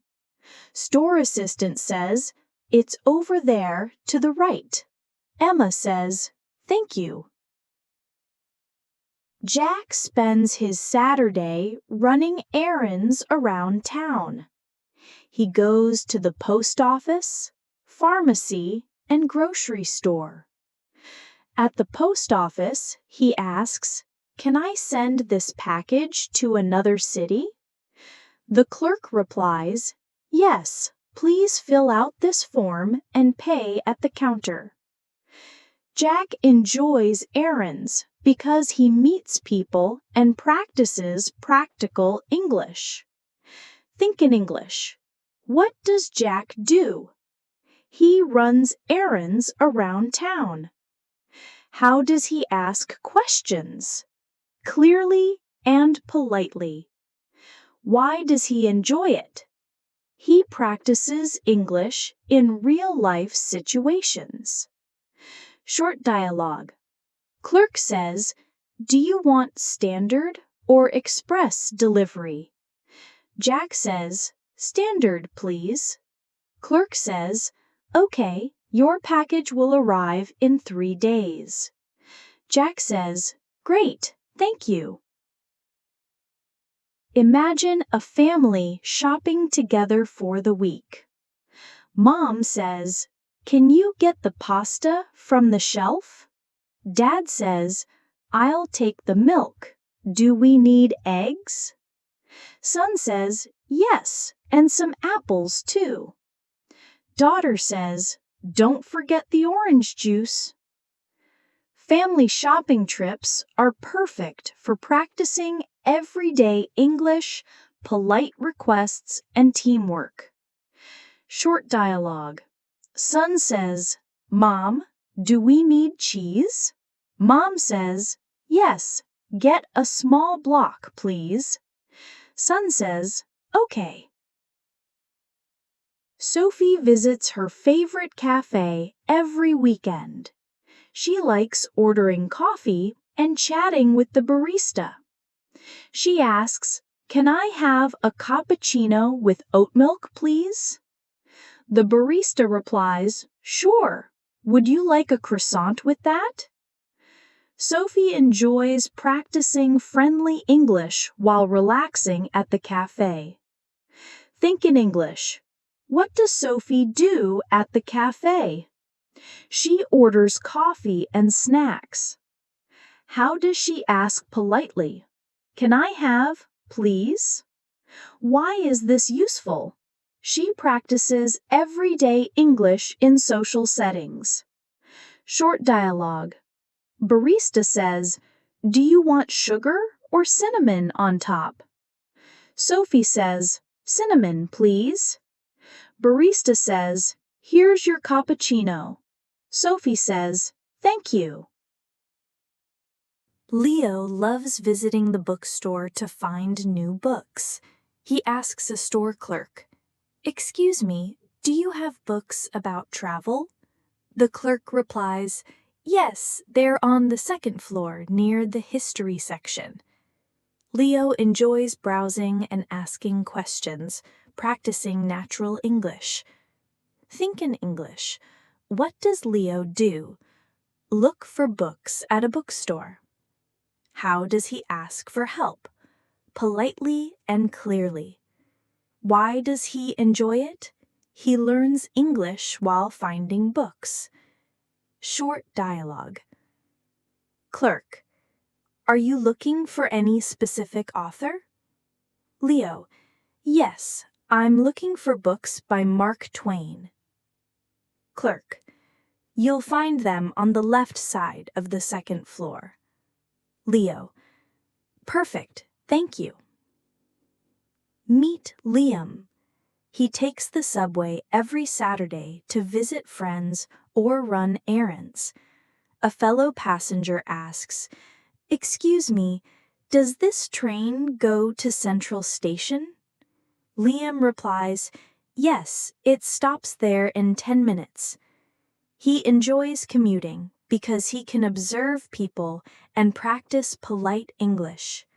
Store assistant says, "It's over there to the right." Emma says, "Thank you." Jack spends his Saturday running errands around town. He goes to the post office, pharmacy, and grocery store. At the post office, he asks, "Can I send this package to another city?" The clerk replies, "Yes, please fill out this form and pay at the counter." Jack enjoys errands because he meets people and practices practical English. Think in English. What does Jack do? He runs errands around town. How does he ask questions? Clearly and politely. Why does he enjoy it? He practices English in real-life situations. Short dialogue. Clerk says, "Do you want standard or express delivery?" Jack says, "Standard, please." Clerk says, "Okay, your package will arrive in 3 days." Jack says, "Great, thank you." Imagine a family shopping together for the week. Mom says, "Can you get the pasta from the shelf?" Dad says, "I'll take the milk. Do we need eggs?" Son says, "Yes, and some apples too." Daughter says, "Don't forget the orange juice." Family shopping trips are perfect for practicing everyday English, polite requests, and teamwork. Short dialogue. Son says, "Mom, do we need cheese?" Mom says, "Yes, get a small block, please." Son says, "Okay." Sophie visits her favorite cafe every weekend. She likes ordering coffee and chatting with the barista. She asks, "Can I have a cappuccino with oat milk, please?" The barista replies, "Sure. Would you like a croissant with that?" Sophie enjoys practicing friendly English while relaxing at the cafe. Think in English. What does Sophie do at the cafe? She orders coffee and snacks. How does she ask politely? "Can I have, please?" Why is this useful? She practices everyday English in social settings. Short dialogue. Barista says, "Do you want sugar or cinnamon on top?" Sophie says, "Cinnamon, please." Barista says, "Here's your cappuccino." Sophie says, "Thank you." Leo loves visiting the bookstore to find new books. He asks a store clerk, "Excuse me, do you have books about travel?" The clerk replies, "Yes, they're on the second floor near the history section." Leo enjoys browsing and asking questions, practicing natural English. Think in English. What does Leo do? Look for books at a bookstore. How does he ask for help? Politely and clearly. Why does he enjoy it? He learns English while finding books. Short dialogue. Clerk, are you looking for any specific author? Leo, yes, I'm looking for books by Mark Twain. Clerk, you'll find them on the left side of the second floor. Leo, perfect, thank you. Meet Liam. He takes the subway every Saturday to visit friends or run errands. A fellow passenger asks, "Excuse me, does this train go to Central Station?" Liam replies, "Yes, it stops there in 10 minutes." He enjoys commuting because he can observe people and practice polite English.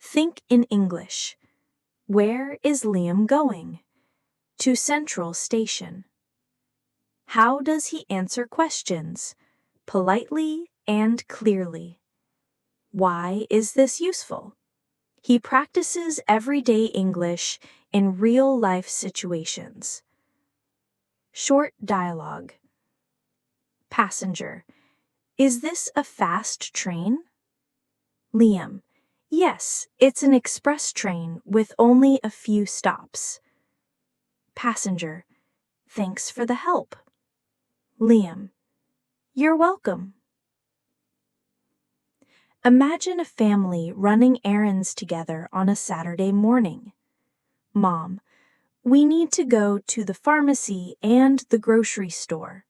Think in English. Where is Liam going? To Central Station. How does he answer questions? Politely and clearly. Why is this useful? He practices everyday English in real-life situations. Short dialogue. Passenger, is this a fast train? Liam, yes, it's an express train with only a few stops. Passenger, thanks for the help. Liam, you're welcome. Imagine a family running errands together on a Saturday morning. Mom, we need to go to the pharmacy and the grocery store.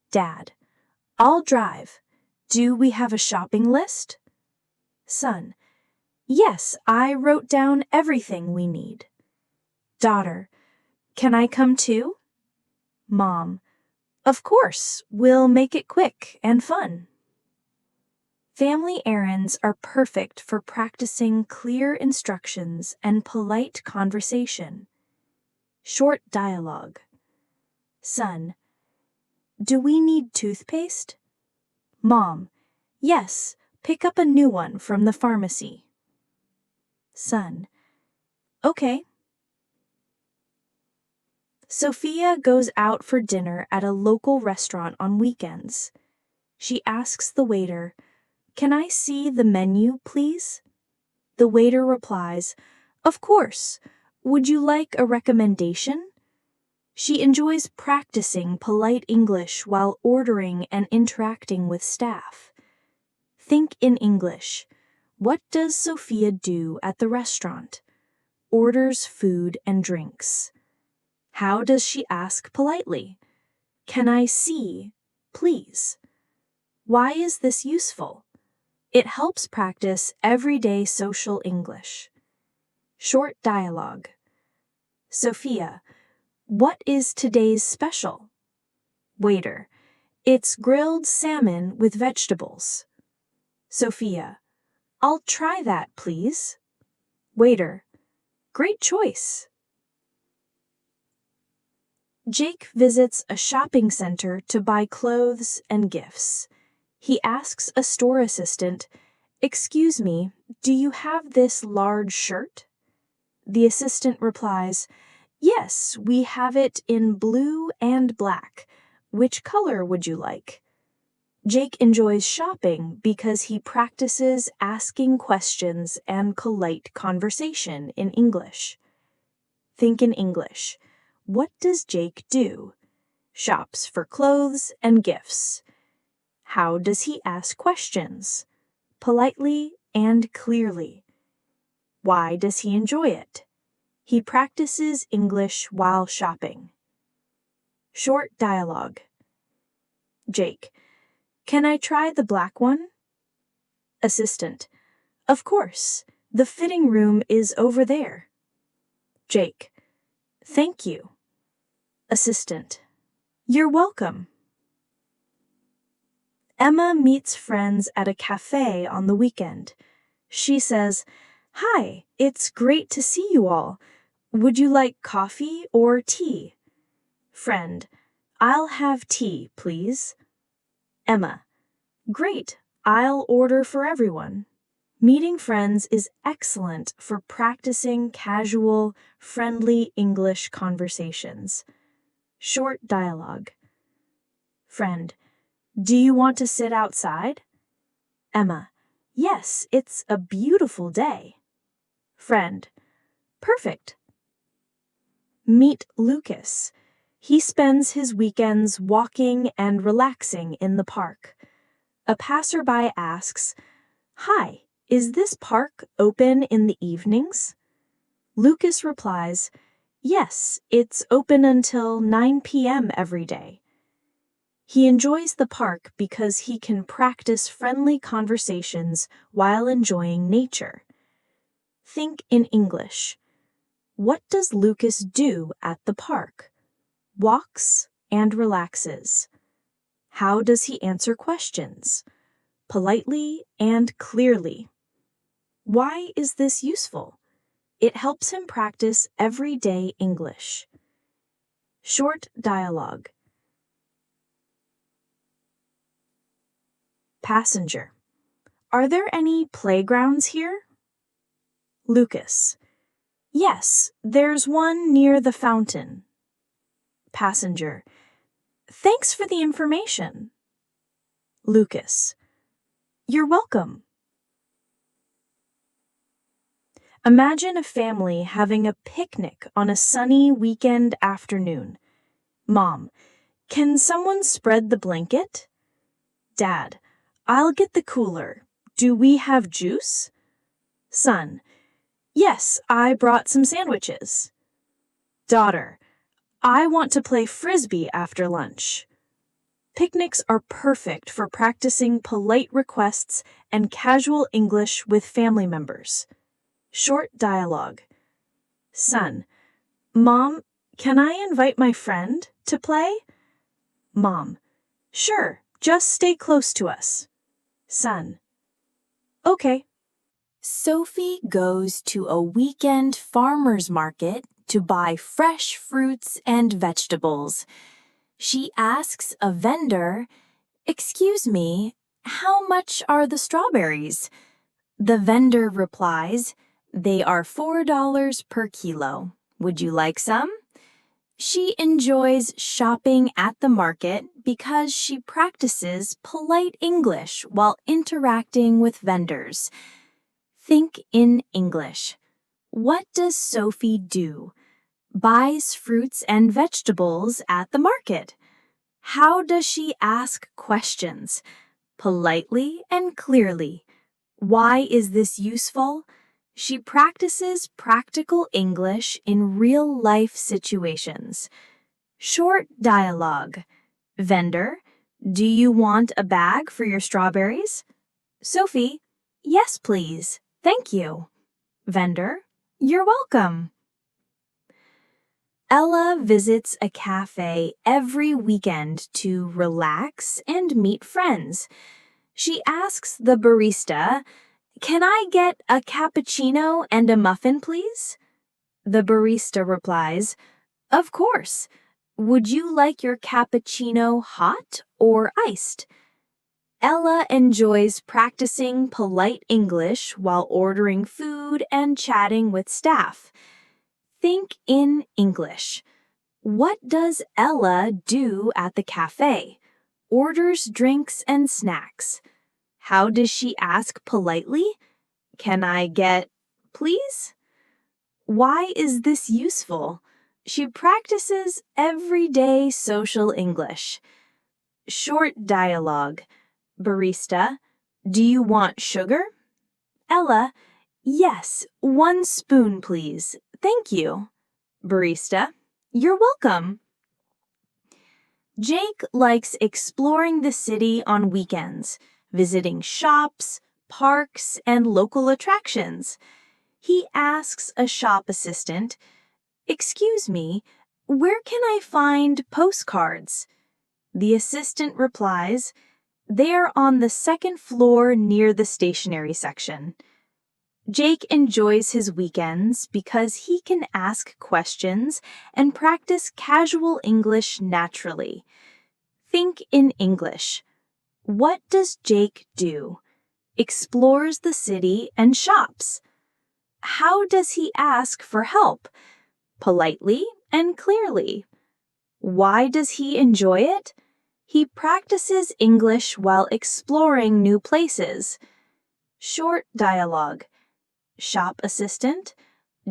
Dad, I'll drive. Do we have a shopping list? Son, yes, I wrote down everything we need. Daughter, can I come too? Mom, of course, we'll make it quick and fun. Family errands are perfect for practicing clear instructions and polite conversation. Short dialogue. Son, do we need toothpaste? Mom, yes, pick up a new one from the pharmacy. Son, okay. Sophia goes out for dinner at a local restaurant on weekends. She asks the waiter, "Can I see the menu, please?" The waiter replies, "Of course. Would you like a recommendation?" She enjoys practicing polite English while ordering and interacting with staff. Think in English. What does Sophia do at the restaurant? Orders food and drinks. How does she ask politely? Can I see, please? Why is this useful? It helps practice everyday social English. Short dialogue. Sophia, what is today's special? Waiter, it's grilled salmon with vegetables. Sophia, I'll try that, please. Waiter, great choice. Jake visits a shopping center to buy clothes and gifts. He asks a store assistant, "Excuse me, do you have this large shirt?" The assistant replies, "Yes, we have it in blue and black. Which color would you like?" Jake enjoys shopping because he practices asking questions and polite conversation in English. Think in English. What does Jake do? Shops for clothes and gifts. How does he ask questions? Politely and clearly. Why does he enjoy it? He practices English while shopping. Short dialogue. Jake, can I try the black one? Assistant, of course. The fitting room is over there. Jake, thank you. Assistant, you're welcome. Emma meets friends at a cafe on the weekend. She says, "Hi, it's great to see you all. Would you like coffee or tea?" Friend, I'll have tea, please. Emma, great, I'll order for everyone. Meeting friends is excellent for practicing casual, friendly English conversations. Short dialogue. Friend, do you want to sit outside? Emma, yes, it's a beautiful day. Friend, perfect. Meet Lucas. He spends his weekends walking and relaxing in the park. A passerby asks, "Hi, is this park open in the evenings?" Lucas replies, "Yes, it's open until 9 p.m. every day." He enjoys the park because he can practice friendly conversations while enjoying nature. Think in English. What does Lucas do at the park? Walks and relaxes. How does he answer questions? Politely and clearly. Why is this useful? It helps him practice everyday English. Short dialogue. Passenger, are there any playgrounds here? Lucas, yes, there's one near the fountain. Passenger, thanks for the information. Lucas, you're welcome. Imagine a family having a picnic on a sunny weekend afternoon. Mom, can someone spread the blanket? Dad, I'll get the cooler. Do we have juice? Son, yes, I brought some sandwiches. Daughter, I want to play frisbee after lunch. Picnics are perfect for practicing polite requests and casual English with family members. Short dialogue. Son, Mom, can I invite my friend to play? Mom, sure, just stay close to us. Son, okay. Sophie goes to a weekend farmer's market to buy fresh fruits and vegetables. She asks a vendor, "Excuse me, how much are the strawberries?" The vendor replies, "They are $4 per kilo. Would you like some?" She enjoys shopping at the market because she practices polite English while interacting with vendors. Think in English. What does Sophie do? buys fruits and vegetables at the market? How does she ask questions? Politely and clearly. Why is this useful? She practices practical English in real-life situations. Short dialogue. Vendor, do you want a bag for your strawberries? Sophie, yes, please. Thank you. Vendor, you're welcome. Ella visits a cafe every weekend to relax and meet friends. She asks the barista, "Can I get a cappuccino and a muffin, please?" The barista replies, "Of course. Would you like your cappuccino hot or iced?" Ella enjoys practicing polite English while ordering food and chatting with staff. Think in English. What does Ella do at the cafe? Orders drinks and snacks. How does she ask politely? Can I get, please? Why is this useful? She practices everyday social English. Short dialogue. Barista, do you want sugar? Ella, yes, 1 spoon, please. Thank you. Barista, you're welcome. Jake likes exploring the city on weekends, visiting shops, parks, and local attractions. He asks a shop assistant, "Excuse me, where can I find postcards?" The assistant replies, "They're on the 2nd floor near the stationery section." Jake enjoys his weekends because he can ask questions and practice casual English naturally. Think in English. What does Jake do? Explores the city and shops. How does he ask for help? Politely and clearly. Why does he enjoy it? He practices English while exploring new places. Short dialogue. Shop assistant,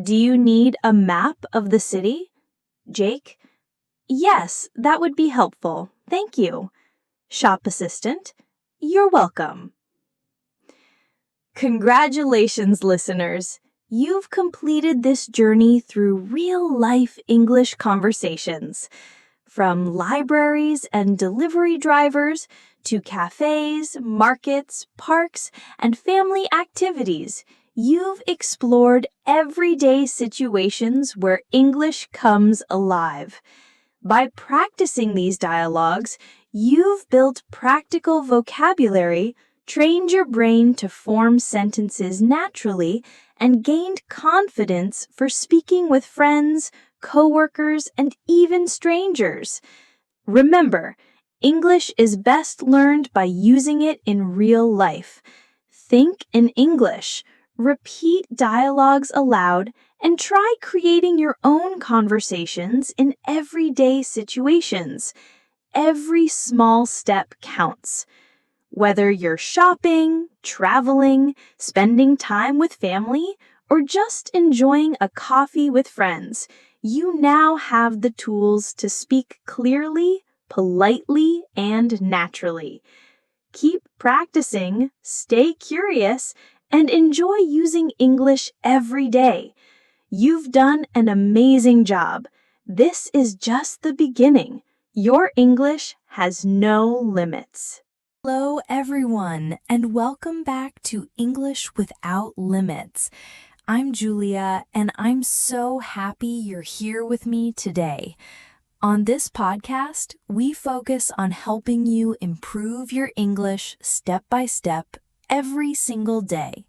do you need a map of the city? Jake, yes, that would be helpful. Thank you. Shop assistant, you're welcome. Congratulations, listeners. You've completed this journey through real-life English conversations. From libraries and delivery drivers to cafes, markets, parks, and family activities, you've explored everyday situations where English comes alive. By practicing these dialogues, you've built practical vocabulary, trained your brain to form sentences naturally, and gained confidence for speaking with friends, coworkers, and even strangers. Remember, English is best learned by using it in real life. Think in English. Repeat dialogues aloud and try creating your own conversations in everyday situations. Every small step counts. Whether you're shopping, traveling, spending time with family, or just enjoying a coffee with friends, you now have the tools to speak clearly, politely, and naturally. Keep practicing, stay curious, and enjoy using English every day. You've done an amazing job. This is just the beginning. Your English has no limits. Hello, everyone, and welcome back to English Without Limits. I'm Julia, and I'm so happy you're here with me today. On this podcast, we focus on helping you improve your English step by step every single day.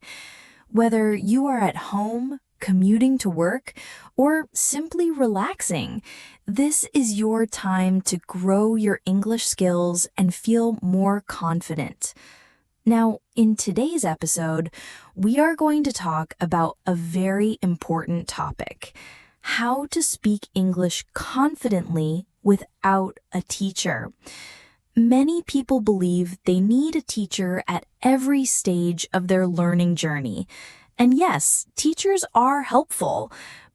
Whether you are at home, commuting to work, or simply relaxing, this is your time to grow your English skills and feel more confident. Now, in today's episode, we are going to talk about a very important topic: how to speak English confidently without a teacher. Many people believe they need a teacher at every stage of their learning journey. And yes, teachers are helpful,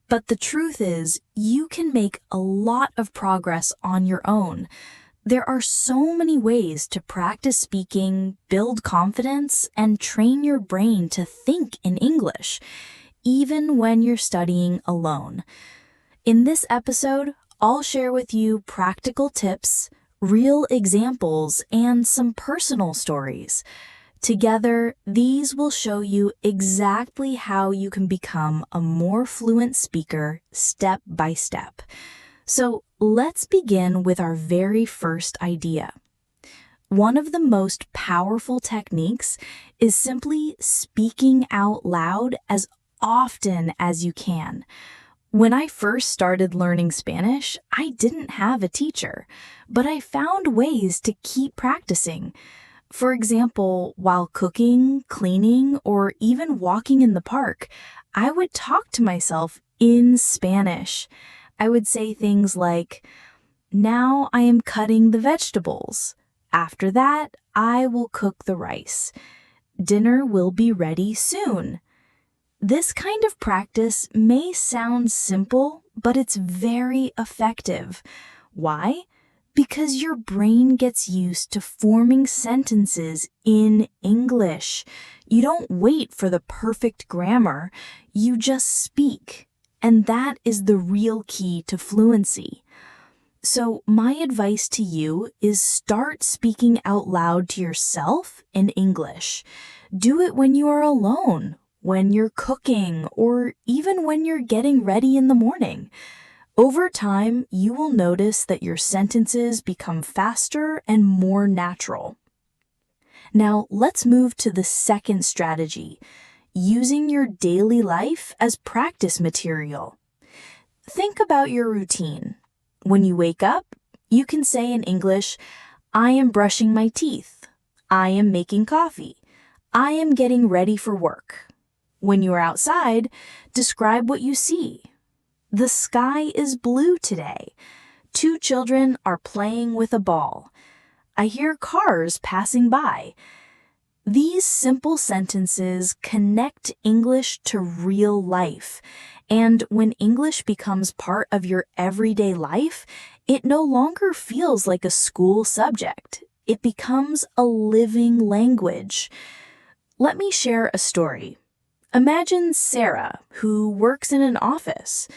But the truth is, you can make a lot of progress on your own. There are so many ways to practice speaking, build confidence, and train your brain to think in English, even when you're studying alone. In this episode, I'll share with you practical tips, real examples, and some personal stories. Together, these will show you exactly how you can become a more fluent speaker step by step. So let's begin with our very first idea. One of the most powerful techniques is simply speaking out loud as often as you can. When I first started learning Spanish, I didn't have a teacher, but I found ways to keep practicing. For example, while cooking, cleaning, or even walking in the park, I would talk to myself in Spanish. I would say things like, "Now I am cutting the vegetables. After that, I will cook the rice. Dinner will be ready soon." This kind of practice may sound simple, but it's very effective. Why? Because your brain gets used to forming sentences in English. You don't wait for the perfect grammar, you just speak. And that is the real key to fluency. So my advice to you is start speaking out loud to yourself in English. Do it when you are alone, when you're cooking, or even when you're getting ready in the morning. Over time, you will notice that your sentences become faster and more natural. Now, let's move to the second strategy, using your daily life as practice material. Think about your routine. When you wake up, you can say in English, "I am brushing my teeth. I am making coffee. I am getting ready for work." When you are outside, describe what you see. "The sky is blue today. 2 children are playing with a ball. I hear cars passing by." These simple sentences connect English to real life, and when English becomes part of your everyday life, it no longer feels like a school subject. It becomes a living language. Let me share a story. Imagine Sarah, who works in an office.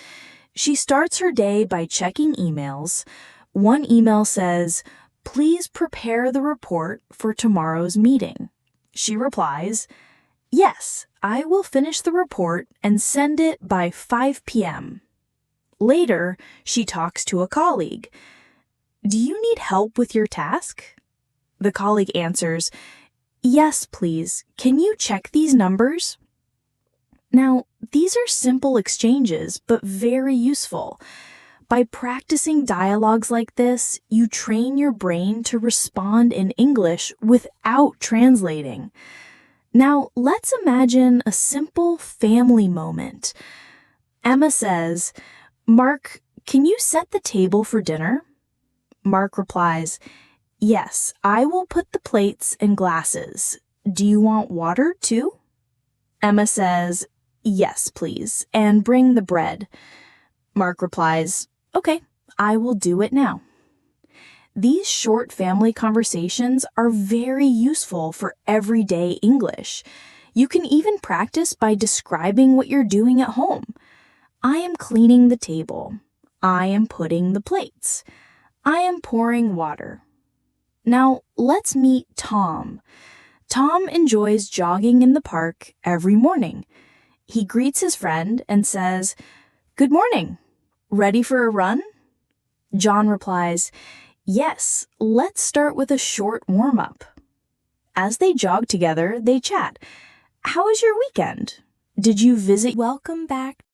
She starts her day by checking emails. One email says, "Please prepare the report for tomorrow's meeting." She replies, "Yes, I will finish the report and send it by 5 p.m. Later, she talks to a colleague. "Do you need help with your task?" The colleague answers, "Yes, please. Can you check these numbers?" Now, these are simple exchanges, but very useful. By practicing dialogues like this, you train your brain to respond in English without translating. Now, let's imagine a simple family moment. Emma says, "Mark, can you set the table for dinner?" Mark replies, "Yes, I will put the plates and glasses. Do you want water too?" Emma says, "Yes, please, and bring the bread." Mark replies, "Okay, I will do it now." These short family conversations are very useful for everyday English. You can even practice by describing what you're doing at home. "I am cleaning the table. I am putting the plates. I am pouring water." Now, let's meet Tom. Tom enjoys jogging in the park every morning. He greets his friend and says, "Good morning. Ready for a run?" John replies, "Yes, let's start with a short warm-up." As they jog together, they chat. "How was your weekend? Did you visit?" Welcome back